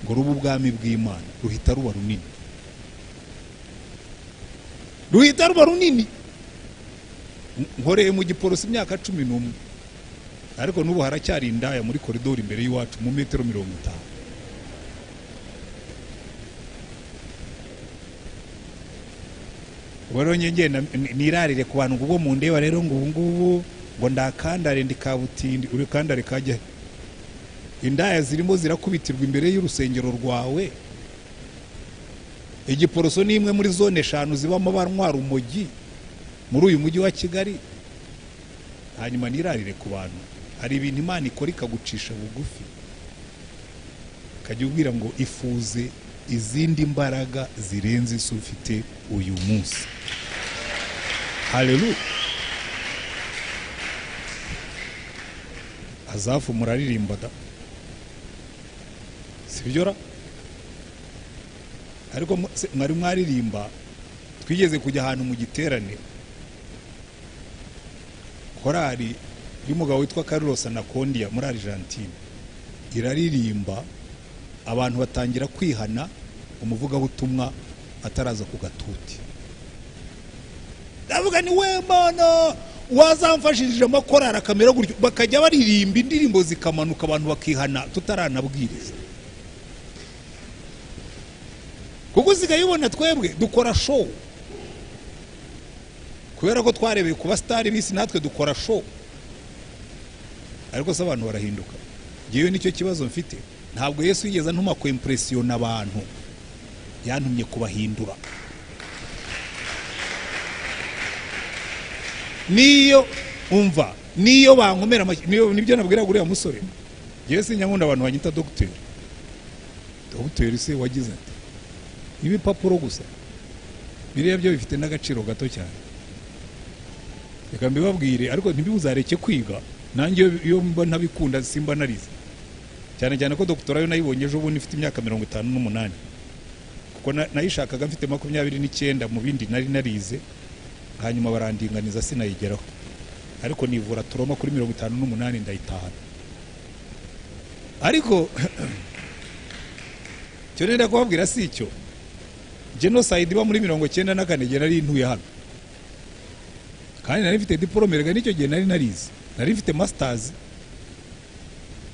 ngo ruba ubwami bw'Imana, ruhita ruba runini, ruhita ruba runini. Nkoreye mu gipolisi imyaka 11, ariko n'ubu haracyari indaya muri koridori imbere y'iwacu mu metero 50. Waronye ngenda nirarire ku bantu ubwo mu ndeba rero ngo ubungubu ngo ndakandare ndikabutindi, uri kandare kajya indaya zirimo zirakubitirwa imbere y'urusengero rwawe. Igiporoso ni imwe muri zone 5 zibamo barwara umogi muri uyu mujyi wa Kigali. Hanyuma nirarire ku bantu, hari ibintu Imana ikora ikagucisha bugufi, kajya ubwira ngo ifuze izindi mbaraga zirenze izo ufite uyu munsi. Haleluya. Azafu muraririmba da, sibyora? Ariko mwari mwaririmba, twigeze kujya ahantu mu giterane, korari y'umugabo witwa Carlos Anacondia muri Argentine iraririmba, abantu batangira kwihana, umuvugabutumwa ataraza ku gatuti. Ndavuga ni we Mana wazamfashije amakorara kamera gutyo, bakajya baririmba indirimbo zikamanuka abantu bakihana tutaranabwiriza. Kuko usigaye ubona twebwe dukora show, kubera ko twarebeye ku basitari bisi natwe dukora show, ariko se abantu barahinduka. Ngewe nicyo kibazo mfite, ntabwo Yesu yigeze ntuma ko impression abantu, yantumye kubahindura. niyo umva niyo bankomera nibyo nabwira guriya musore yewe sinyakunda abantu banyita dogiteri se wagize ati ibipapuro gusa biriya byo bifite n'agaciro gato cyane. Reka mbibabwire ariko ntibuzareke kwiga, nanjye iyo mba ntabikunda simba narize cyane cyane ko doktora yo nayibonye ejo bundi ifite imyaka 58 kuko nayishakaga mfite 29 mu bindi nari narize, hanyuma barandinganiza sinayigeraho, ariko nivura turoma kuri 58 ndayitahana. Ariko cyo nenda kubabwira si icyo, genocide iba muri 94 gera ari intuye hano, kandi nari mfite diplome rega nicyo gihe nari narize, nari mfite masters,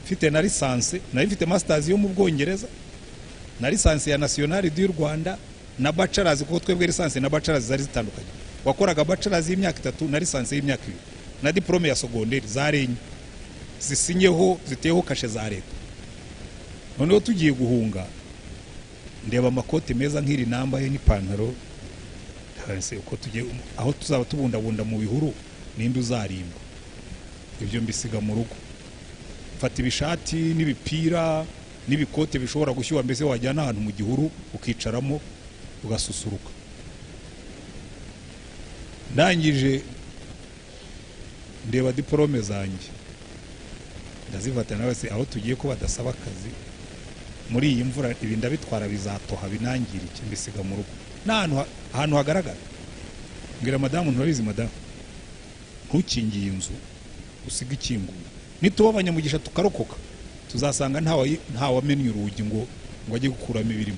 mfite na licence, nari mfite masters yo mu Bwongereza na licence ya nationale du Rwanda na bachelors, kuko twebwe licence na bachelors zari zitandukanye. Wakoraga bachelors y'imyaka 3 na licence y'imyaka 2 na diplome ya secondaire zarenye zisinyeho ziteho kashe za leta. Noneho tugiye guhunga ndeba amakote meza nk'iri nambaye n'ipantaro, hase uko tugiye aho tuzaba tubundabunda mu bihuru ninde uzarimba, ibyo mbisiga mu rugo. Fata ibishati n'ibipira n'ibikote bishobora gushyuha, mbese wajyana ahantu mu gihuru ukicaramo ugasusuruka. Ndangije ndeba diplome zanjye ndazifata nawe se aho tugiye ko badasaba akazi muri iyi mvura, ibi ndabitwara bizatoha binangira iki, mbisiga mu rugo ahantu hagaragara. Ngira madamu nturabizi, madamu ntukingiye inzu usiga ikinguye, nituba abanyamugisha tukarokoka tuzasanga ntawamennye urugi ngo ajye gukuramo ibirimo,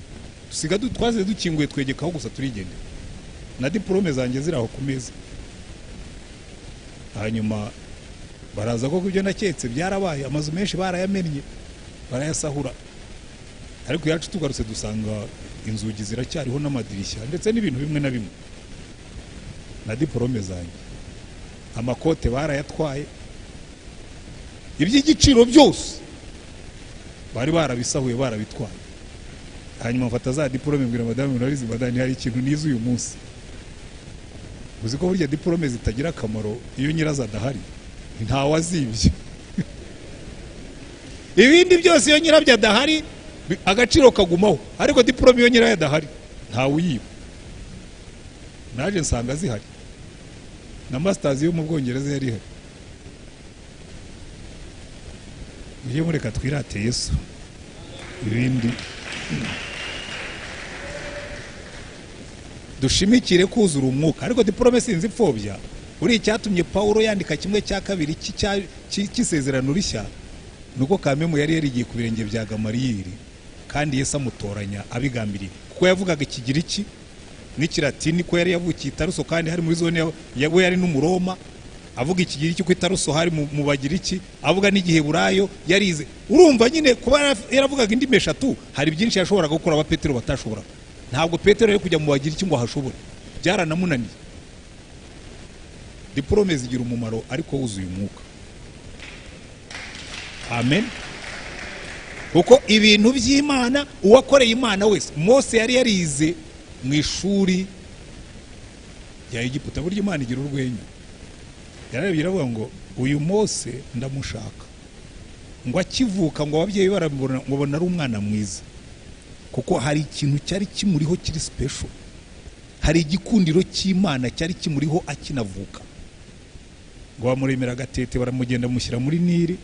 dusiga twaze dukinguye twegekaho gusa turigende, na diplome zanjye ziraho ku meza. Hanyuma baraza ko ibyo naketse byarabaye, amazu menshi barayamennye barayasahura, ariko yacu tugarutse dusanga inzugi ziracyariho n'amadirishya ndetse n'ibintu bimwe na bimwe, na diplome zanjye, amakote barayatwaye, iby'igiciro byose bari barabisahuye barabitwaye. Hanyuma mfata za diplome mbwira madamu narizi, madamu hari ikintu nize uyu munsi, uzi ko burya diplome zitagira akamaro iyo nyirazo adahari, ntawazibye. Ibindi byose iyo nyirabyo adahari agaciro kagumaho, ariko diplome iyo nyirayo adahari ntawuyiba. Naje nsanga zihari, na masters yo mu Bwongereza yari ihari. Iyo mureka twirate Yesu, ibindi dushimikire kuzura umwuka. Ariko diplome sinzi pfobya, uri icyatumye Paulo yandika kimwe cya kabiri cy'isezerano rishya, nuko Kamemu yari yarigiye ku birenge bya Gamariyeri, kandi Yesu amutoranya abigambiriye, kuko yavugaga ikigiriki n'ikilatini, ko yari yavukiye i Taruso, kandi hari muri zone we yari n'umuroma, avuga ikigiriki ko i Taruso hari mu bagiriki, avuga n'igiheburayo yarize. Urumva nyine kuba yaravugaga indimi eshatu, hari byinshi yashoboraga gukora aba Petero batashobora. Ntabwo Petero yari kujya mu bagiriki ngo ahashobore, byaranamunaniye. Diplome zigira umumaro ariko wuzuye umwuka. Amen. Kuko ibintu by'Imana uwakoreye Imana wese, Mose yari yarize mu ishuri ya Egiputa. Burya Imana igira urwenya, yararebye iravuga ngo uyu Mose ndamushaka, ngo akivuka ngo ababyeyi barabona ngo bona ari umwana mwiza, kuko hari ikintu cyari kimuriho kiri special, hari igikundiro cy'Imana cyari kimuriho akinavuka. Ngo bamuremera agatete, baramugenda mushyira muri Nili,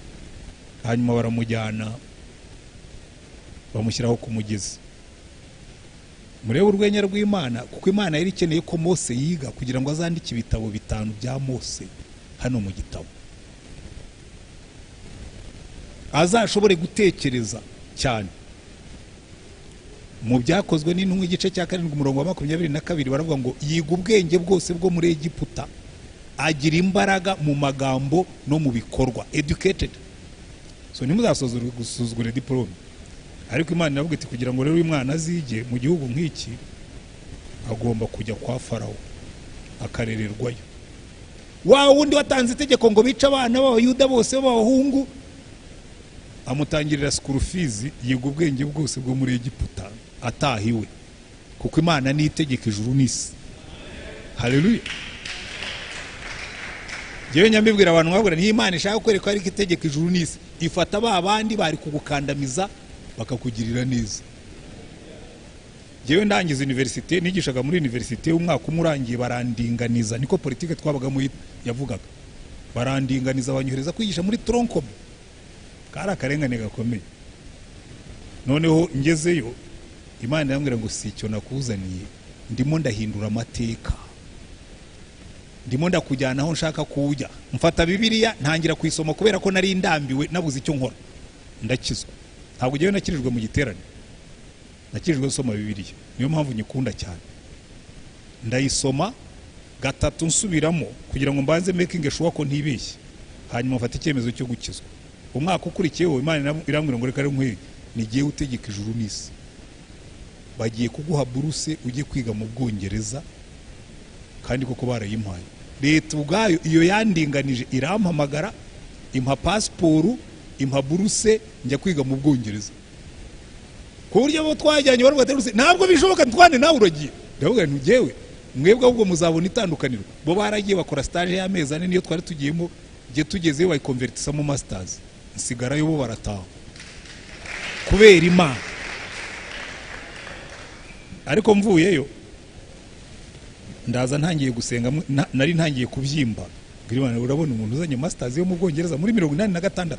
hanyuma baramujyana bamushyiraho ku mugezi. Murebe urwenya rw'Imana, kuko Imana yari ikeneye ko Mose yiga kugira ngo azandike ibitabo 5 bya Mose hano mu gitabo, azashobore gutekereza cyane. Mu byakozwe n'intumwa igice cya 7 umurongo wa 22 baravuga ngo yiga ubwenge bwose bwo muri Egiputa, agira imbaraga mu magambo no mu bikorwa, educated. So nimuzasozure gusuzugura diplome, ariko Imana iravuga iti kugira ngo rero uyu mwana azige mu gihugu nk'iki, agomba kujya kwa Farawo akarererwayo. Wa wundi watanze itegeko ngo bica abana b'Abayuda bose b'abahungu, amutangirira school fees, yiga ubwenge bwose bwo muri Egiputa atahiwe, kuko Imana ni itegeka ijuru n'isi. Haleluya. Jewe nyambibwira abantu mwabwira ni Imana ishaka kwereka ari itegeko ijuru n'isi ifata ba bandi bari kugukandamiza bakakugirira neza. Jewe ndangiza universite nigishaga muri universite umwaka umurangiye barandinganiza niko politike twabaga mu yavugaga. Barandinganiza banyohereza kwigisha muri troncome. Kara karengane gakomeye. Noneho ngezeyo Imana yambwira ngo si cyo nakuzaniye, ndimo ndahindura amateka, ndimo ndakujyana aho nshaka kujya. Mfata Bibiliya ntangira kuyisoma kubera ko nari ndambiwe nabuze icyo nkora, ndakizwa. Ntabwo jewe nakirijwe mu giterane, nakirijwe nsoma Bibiliya, niyo mpamvu nyikunda cyane. Ndayisoma gatatu nsubiramo kugira ngo mbanze making sure ko ntibeshye, hanyuma mfata icyemezo cyo gukizwa. Umwaka ukurikiyeho Imana irambwira ngo reka nkwe nigiye utegeka ijuru n'isi, bagiye kuguha buruse ujye kwiga mu Bwongereza, kandi koko barayimpaye. Leta ubwayo iyo yandinganije irampamagara, impa passport, impa buruse njya kwiga mu Bwongereza. Ku buryo bo twajyanye baravuga ati ntabwo bishoboka twane nawe uragiye. Ndavuga nti jewe mwebwe ahubwo muzabona itandukaniro. Bo baragiye bakora stage y'amezi ane niyo twari tugiyemo, je tugezeyo bayikonvertisa mu masters, nsigarayo bo barataha kubera Imana. Ariko mvuyeyo ndaza ntangiye gusenga, nari ntangiye kubyimba. Imana urabona umuntu uzanye masters yo mu Bwongereza muri 86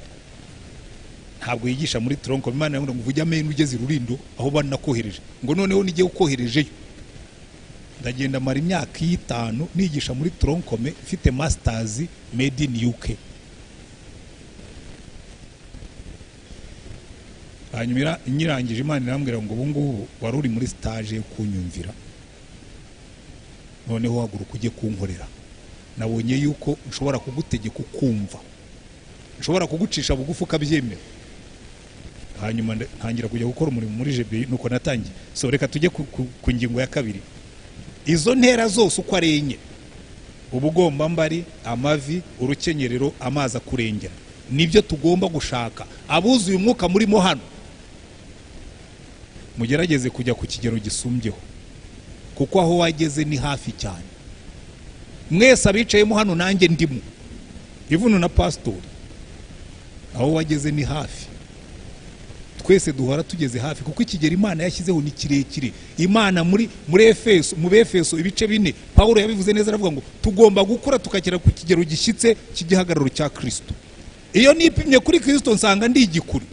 ntabwo yigisha muri tronco. Imana ngo ujya amene ugeze Rurindo aho banakohereje, ngo noneho nigiye ukoherejeyo. Ndagenda mara imyaka 5 nigisha muri tronco mfite masters made in UK. Hanyuma nyirangije Imana irambwira ngo ubu ngubu wari uri muri stage yo kunyumvira, noneho waguruka ujye kunkorera. Nabonye yuko nshobora kugutegeka ukumva, nshobora kugucisha bugufi ukabyemera. Hanyuma ntangira kujya gukora umurimo muri JB, nuko natangiye. So reka tujye ku ngingo ya kabiri. Izo ntera zose uko ari enye, ubugomba mbari, amavi, urukenyerero, amazi akurengera, nibyo tugomba gushaka. Abuzuye umwuka murimo hano mugerageze kujya ku kigero gisumbyeho, kuko aho wageze ni hafi cyane. Mwese abicayemo hano nanjye ndimo, ivuno na pastor, aho wageze ni hafi. Twese duhora tugeze hafi, kuko ikigero Imana yashyizeho ni kirekire. Imana muri Efeso, mu Efeso ibice 4 Paulo yabivuze neza, aravuga ngo tugomba gukura tukakira ku kigero gishyitse cy'igihagararo cya Kristo. Iyo nipimye kuri Kristo nsanga ndi igikuri,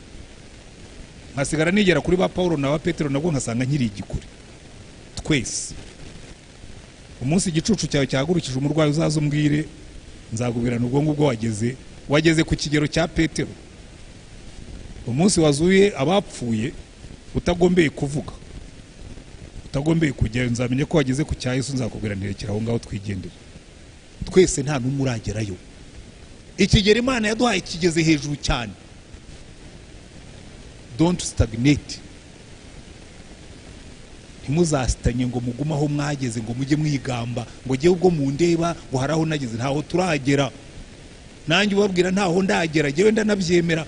nkasigara nigera kuri ba Paulo na ba Petero nabwo nkasanga nkiri igikuri. Twese umunsi igicucu cyawe cyagurukije umurwayi uzaza umbwire, nzagubirana ubwo ngubwo wageze ku kigero cya Petero. Umunsi wazuye abapfuye utagombeye kuvuga, utagombeye kujya, nzamenye ko wageze ku cya Yesu, nzakubwira ntirekera aho ngaho twigendera. Twese nta numwe uragerayo. Ikigero Imana yaduhaye kigeze hejuru cyane. Don't stagnate. Ntimuzasitanye ngo mugumaho mwageze, ngo mujye mwigamba ngo jye ubwo mundeba ngo haraho nageze. Ntaho turagera. Nanjye ubabwira ntaho ndagera, jewe ndanabyemera.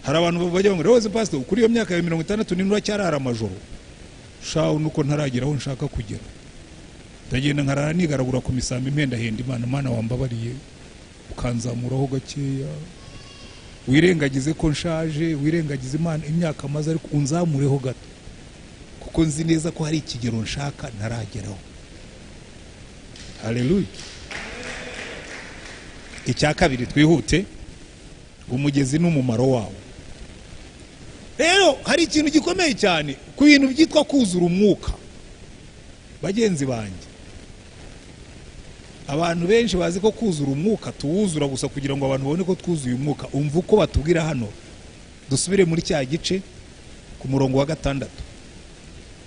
Hari abantu bajya ngo rwose pastor kuri iyo myaka ya 60 n'inura cyarara amajoro. Shaho nuko ntarageraho nshaka kugera. Ndagenda nkarara nigaragura ku misambi impenda henda Imana wambabariye ukanzamuraho gakeya. Wirengagize ko nshaje, wirengagize Imana imyaka maze, ariko unzamureho gato, kuko nzi neza ko hari ikigero nshaka ntarageraho. Haleluya. Icya kabiri twihute, umugezi n'umumaro wawo. Rero hari ikintu gikomeye cyane ku bintu byitwa kuzura umwuka. Bagenzi banjye, abantu benshi bazi ko kuzura umwuka tuwuzura gusa kugira ngo abantu babone ko twuzuye umwuka. Umva uko batubwira hano. Dusubire muri cya gice ku murongo wa 6.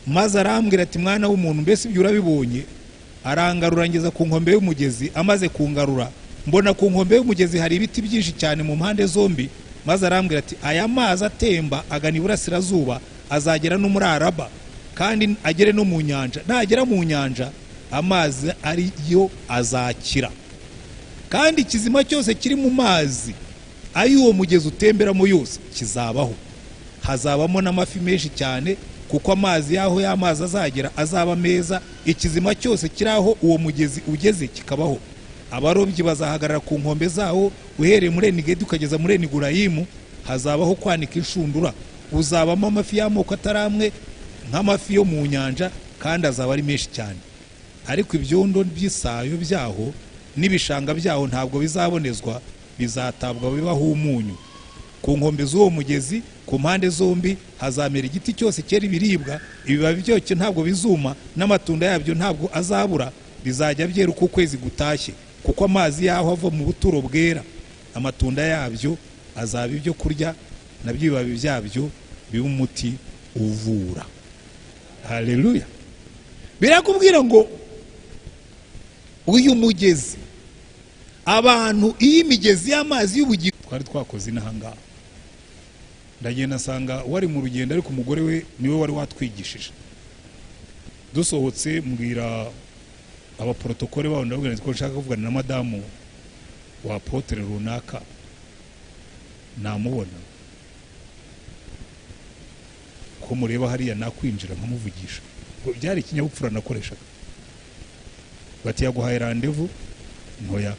Maze arambwira ati mwana w'umuntu, mbese ibyo urabibonye? Arangarura ngeza ku nkombe y'umugezi. Amaze kungarura mbona ku nkombe y'umugezi hari ibiti byinshi cyane mu mpande zombi. Maze arambwira ati aya mazi atemba agana iburasirazuba azagera no muri Araba, kandi agere no mu nyanja. Nagera mu nyanja amazi ari yo azakira, kandi ikizima cyose kiri mu mazi ayi uwo mugezi utemberamo yose kizabaho. Hazabamo n'amafi menshi cyane, kuko amazi yaho y'amazi azagera azaba meza. Ikizima cyose kiraho uwo mugezi ugeze kikabaho. abarobyi bazahagarara ku nkombe zawo, uhereye muri Enigedi ukageza muri Enigurayimu hazabaho kwanika inshundura, uzabamo amafi y'amoko ataramwe nk'amafi yo mu nyanja, kandi azaba ari menshi cyane. Ariko ibyondo by'isayo byaho n'ibishanga byaho ntabwo bizabonezwa, bizatabwa bibaho umunyu. Ku nkombe z'uwo mugezi ku mpande zombi hazamera igiti cyose cyera ibiribwa, ibibabi byacyo ntabwo bizuma, n'amatunda yabyo ntabwo azabura, bizajya byera uko ukwezi gutashye, kuko amazi yaho ava mu buturo bwera. Amatunda yabyo azaba ibyo kurya, nabyo ibibabi byabyo biba umuti uvura. Haleluya. Birakubwira ngo uyu mugezi, abantu iyi migezi y'amazi y'ubugingo twari twakoze inahangaha, ndagenda asanga wari mu rugendo, ariko umugore we niwe wari watwigishije. Dusohotse mbwira abaprotokole baho, ndabwira ko nshaka kuvugana na madamu wa apotre runaka, namubona ko mureba hariya nakwinjira nkamuvugisha. Byari ikinyabupfura nakoreshaga. Bati yaguhaye randevu ntoya,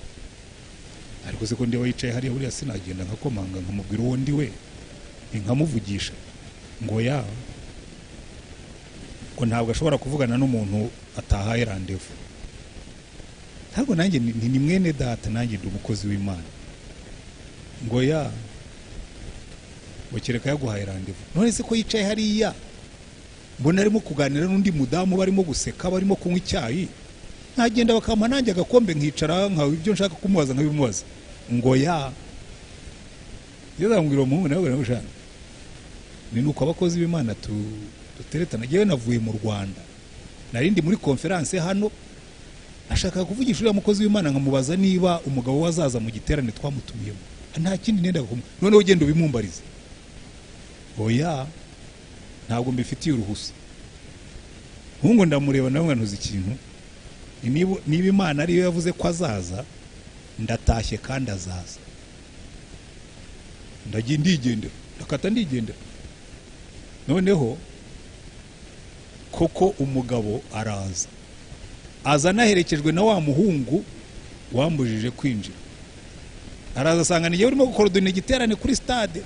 ariko se ko ndiwe yicaye hariya buriya sinagenda nkakomanga nkamubwira uwo ndi we nkamuvugisha ngo ya ko ntabwo ashobora kuvugana n'umuntu atahaye randevu. Ntabwo nanjye ni mwene data, nanjye ndi umukozi w'Imana. Ngo ya kereka yaguhaye randevu. None se ko yicaye hariya mbona arimo kuganira n'undi mudamu, barimo guseka, barimo kunywa icyayi, nagenda bakampa nanjye agakombe nkicara nkawe ibyo nshaka kumubaza nkabimubaza. Ngo ya yezambwira umuhungu nawe ushaka ni nuko abakozi b'Imana duteretana. Ngewe navuye mu Rwanda, narindi muri conference hano, ashaka kuvugisha uriya mukozi w'Imana nkamubaza niba umugabo wazaza mu giterane twamutumiyemo. Nta kindi nenda kumwe, none ugenda ubimumbarize. Oya ntabwo mbifitiye uruhusa. Hungu ndamureba nawe ntuzi ikintu, niba Imana ariyo yavuze ko azaza, ndatashye kandi azaza. Ndagiye ndigendera, ndakata ndigendera. Noneho koko umugabo araza, aza naherekejwe na wa muhungu wambujije kwinjira. Araza asanga niye urimo gukorodona igiterane kuri stade,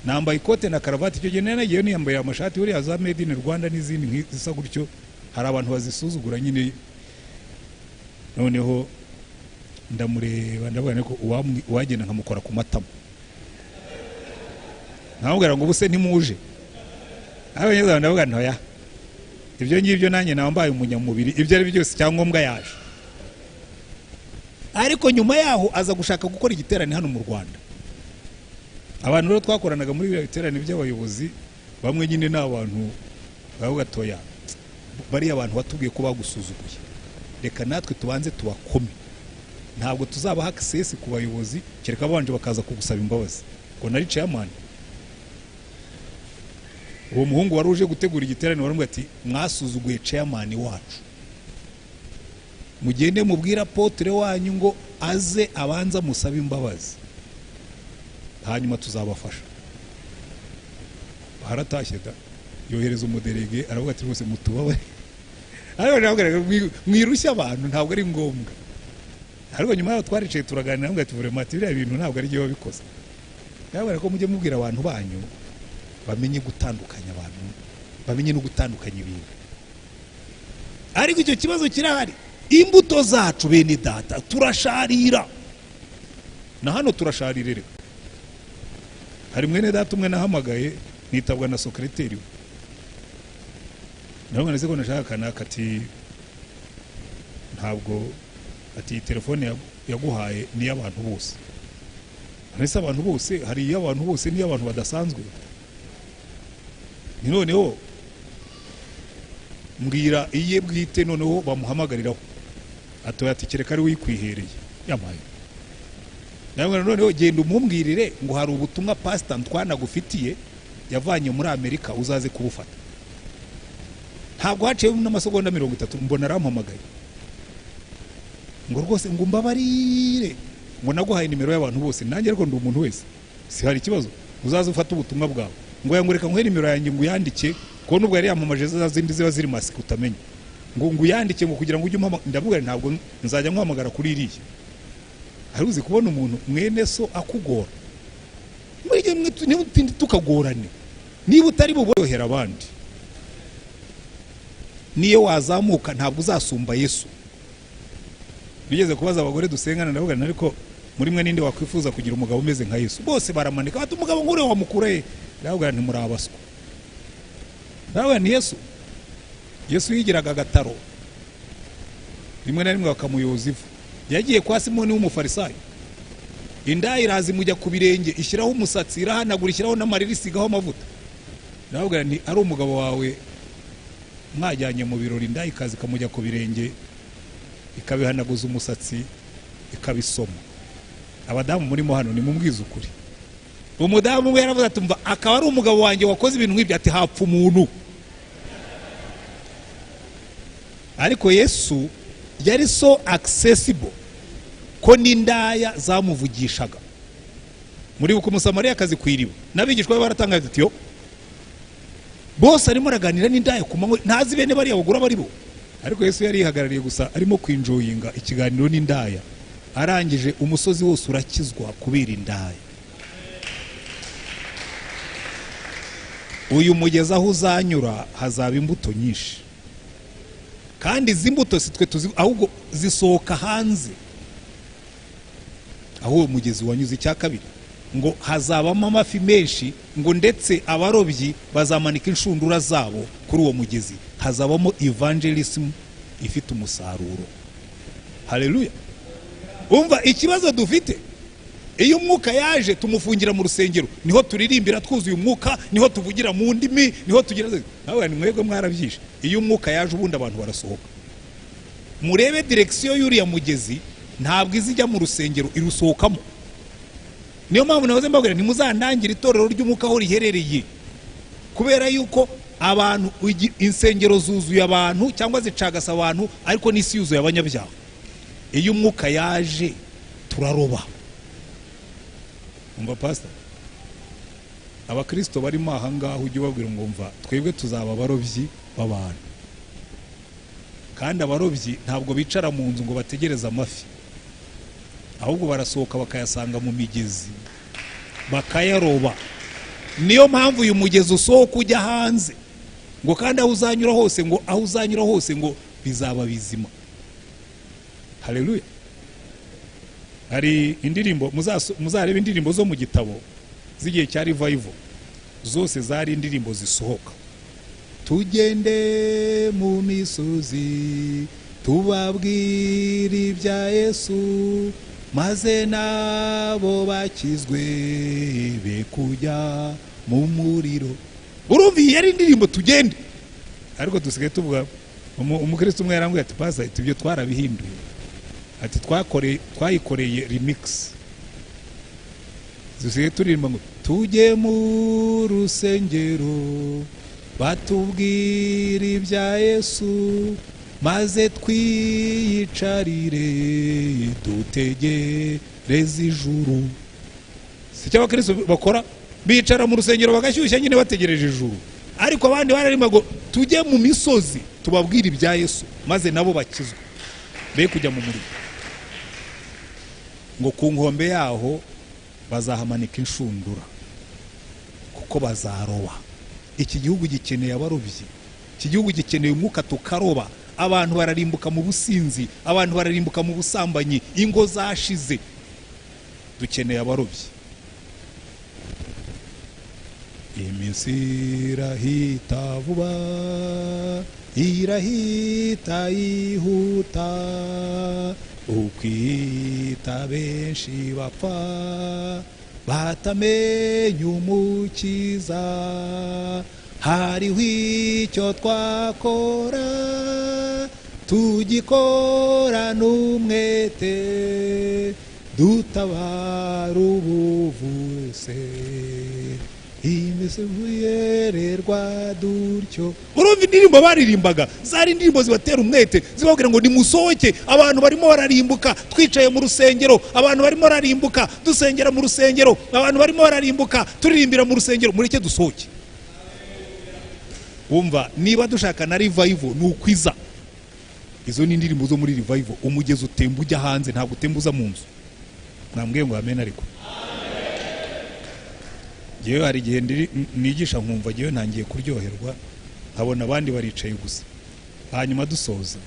nambaye ikote na karavati. Icyo gihe nagiye niyambaye amashati uri za made in Rwanda n'izindi zisa gutyo, hari abantu bazisuzugura nyine. Noneho ndamureba, ndabona ko uwagenda nkamukora ku matama, nkamubwira ngo ubuse ntimuje. Abanyeza ndavuga ntoya, ibyo ngibyo nanjye nambaye umunyamubiri, ibyo ari byose cyangombwa yaje. Ariko nyuma yaho aza gushaka gukora igiterane hano mu Rwanda. Abantu rero twakoranaga muri ibiterane by'abayobozi, bamwe nyine n'abantu bavuga toya, bari abantu batubwiye ko bagusuzuguye, reka natwe tubanze tubakome, ntabwo tuzabaha access ku bayobozi kereka babanje bakaza kugusaba imbabazi. Ngo nari chairman, uwo muhungu wari uje gutegura igiterane waramubwira ati mwasuzuguye chairman wacu, mugende mubwira apotre wanyu ngo aze abanza musaba imbabazi, hanyuma tuzabafasha. Haratashye da, yohereza umuderege, aravuga ati rwose mutubawe. Ariko nabwo mwirushya abantu, ntabwo ari ngombwa. Ariko nyuma yaho twaricaye turaganira, ngo ati vraiment biriya bintu ntabwo ari byo bikoze. Yabara ko mujye mubwira abantu banyu bamenye gutandukanya abantu, bamenye no gutandukanya ibintu. Ariko icyo kibazo kirahari, imbuto zacu bene data turasharira, na hano turasharirere. Hari mwene data umwe nahamagaye, nitabwa na secretary, nawe nase ko nashaka kanaka, ati ntabwo, ati telefone yaguhaye ni y'abantu bose. Nese abantu bose, hari y'abantu bose ni y'abantu badasanzwe. Noneho mbwira iye bwite, noneho bamuhamagariraho, atoya ati kereka ari wikwihereye yamaye. Nawe noneho genda umumbwirire ngo hari ubutumwa Pastor Antoine agufitiye yavanye muri Amerika, uzaze kubufata. Ntabwo haciye n'amasegonda 30 mbona arampamagaye ngo rwose ngo mbabarire, ngo naguhaye nimero y'abantu bose, nanjye ariko ndi umuntu wese, si hari ikibazo, uzaze ufata ubutumwa bwawe. Ngo yangureka ngo nimero yanjye ngo yandike, ko nubwo yari yampamaje za zindi ziba ziri masike utamenya. ngo yandike ngo kugira ngo ujye ndamubwira ntabwo nzajya nkwamagara kuri iriya. Hari uzi kubona umuntu mwene so akugora, niba tukagorane, niba utari bubohera abandi, niyo wazamuka ntabwo uzasumba Yesu. Bigeze kubaza abagore dusengana ndavuga ariko muri mwe ninde wakwifuza kugira umugabo umeze nka Yesu? Bose baramaneka bati umugabo ngure wamukure. Ndavuga nti murabaswa. Ndavuga ni Yesu. Yesu yigiraga agataro, rimwe na rimwe bakamuyoza ivu. Yagiye kwa Simoni w'umufarisayo, inda irazi mujya ku birenge, ishyiraho umusatsi, irahanagura, ishyiraho n'amarira, isigaho amavuta. Ndavuga nti ari umugabo wawe mwajyanye mu birori, inda ikazi kamujya ku birenge, ikabihanaguza umusatsi, ikabisoma. Abadamu murimo hano nimubwize ukuri. Umudamu umwe yaravuze ati umva, akaba ari umugabo wanjye wakoze ibintu nk'ibyo, ati hapfa umuntu. Ariko Yesu yari so accessible ko n'indaya zamuvugishaga. Muri uko Umusamariya akazi kwiriba, n'abigishwa be baratangaje ati yo bose arimo araganira n'indaya ku manywa, ntazi bene bari abagura bari bo. Ariko Yesu yari yihagarariye gusa arimo kwinjoyinga ikiganiro n'indaya. Arangije umusozi wose urakizwa kubera indaya. Uyu mugezi aho uzanyura hazaba imbuto nyinshi, kandi izi mbuto si twe tuzi, ahubwo zisohoka hanze aho uwo mugezi wanyuze. Icya kabiri ngo hazabamo amafi menshi, ngo ndetse abarobyi bazamanika inshundura zabo kuri uwo mugezi. Hazabamo evangelism ifite umusaruro. Haleluya. Umva ikibazo dufite, iyo Mwuka yaje tumufungira mu rusengero, niho turirimbira twuzuye Umwuka, niho tuvugira mu ndimi, niho tugira nawe ni mwebwe mwarabyishe. Iyo Mwuka yaje ubundi abantu barasohoka. Murebe direction y'uriya mugezi ntabwo izijya mu rusengero, irusohokamo. Niyo mpamvu nahoze mbabwira ntimuzandangira itorero ry'Umwuka aho riherereye, kubera yuko abantu insengero zuzuye abantu cyangwa zicagasa abantu, ariko n'isi yuzuye abanyabyaha. Iyo Umwuka yaje turaroba. Umva pastor, abakristo barimo aha ngaha ujye ubabwira ngo mva twebwe tuzaba abarobyi b'abantu. Kandi abarobyi ntabwo bicara mu nzu ngo bategereze amafi, ahubwo barasohoka bakayasanga mu migezi bakayaroba. Niyo mpamvu uyu mugezi usohoka ujya hanze, ngo kandi aho uzanyura hose, ngo aho uzanyura hose ngo bizaba bizima. Haleluya. Hari indirimbo muzareba indirimbo zo mu gitabo zigiye cya revival, zose zari indirimbo zisohoka. Tugende mu misozi tubabwira ibya Yesu, maze nabo bakizwe be kujya mu muriro. Urumva yari indirimbo tugende. Ariko dusigaye tuvuga, umukristo umwe yarambwiye ati pastor ibyo twarabihinduye, ati twayikoreye remix. Dusigaye turirimba ngo tujye mu rusengero batubwira ibya Yesu, maze twiyicarire dutegereze ijuru. Si cyo abakristo bakora, bicara mu rusengero bagashyushya nyine bategereje ijuru. Ariko abandi bararimba ngo tujye mu misozi tubabwira ibya Yesu, maze nabo bakizwe be kujya mu muriro. Ngo ku nkombe yaho bazahamanika inshundura kuko bazaroba. Iki gihugu gikeneye abarobyi, iki gihugu gikeneye Umwuka tukaroba. Abantu bararimbuka mu businzi, abantu bararimbuka mu busambanyi, ingo zashize. Dukeneye abarobyi. Iminsi irahita vuba, irahita yihuta, ukwita benshi bapfa batamenye Umukiza. Hariho icyo twakora, tugikora n'umwete, dutabara ubuvuse, imisubuyererwa dutyo. Urumva indirimbo baririmbaga zari indirimbo zibatera umwete, zibabwira ngo nimusohoke, abantu barimo bararimbuka, twicaye mu rusengero, abantu barimo bararimbuka, dusengera mu rusengero, abantu barimo bararimbuka, turirimbira mu rusengero, mureke dusohoke. Umva niba dushaka na revival ni ukwiza, izo ni indirimbo zo muri revival. Umugezi utemba ujya hanze, ntabwo utemba uza mu nzu. Mwambwiye ngo amen. Ariko jewe hari igihe nigisha nkumva jewe ntangiye kuryoherwa, nkabona abandi baricaye gusa. Hanyuma dusoza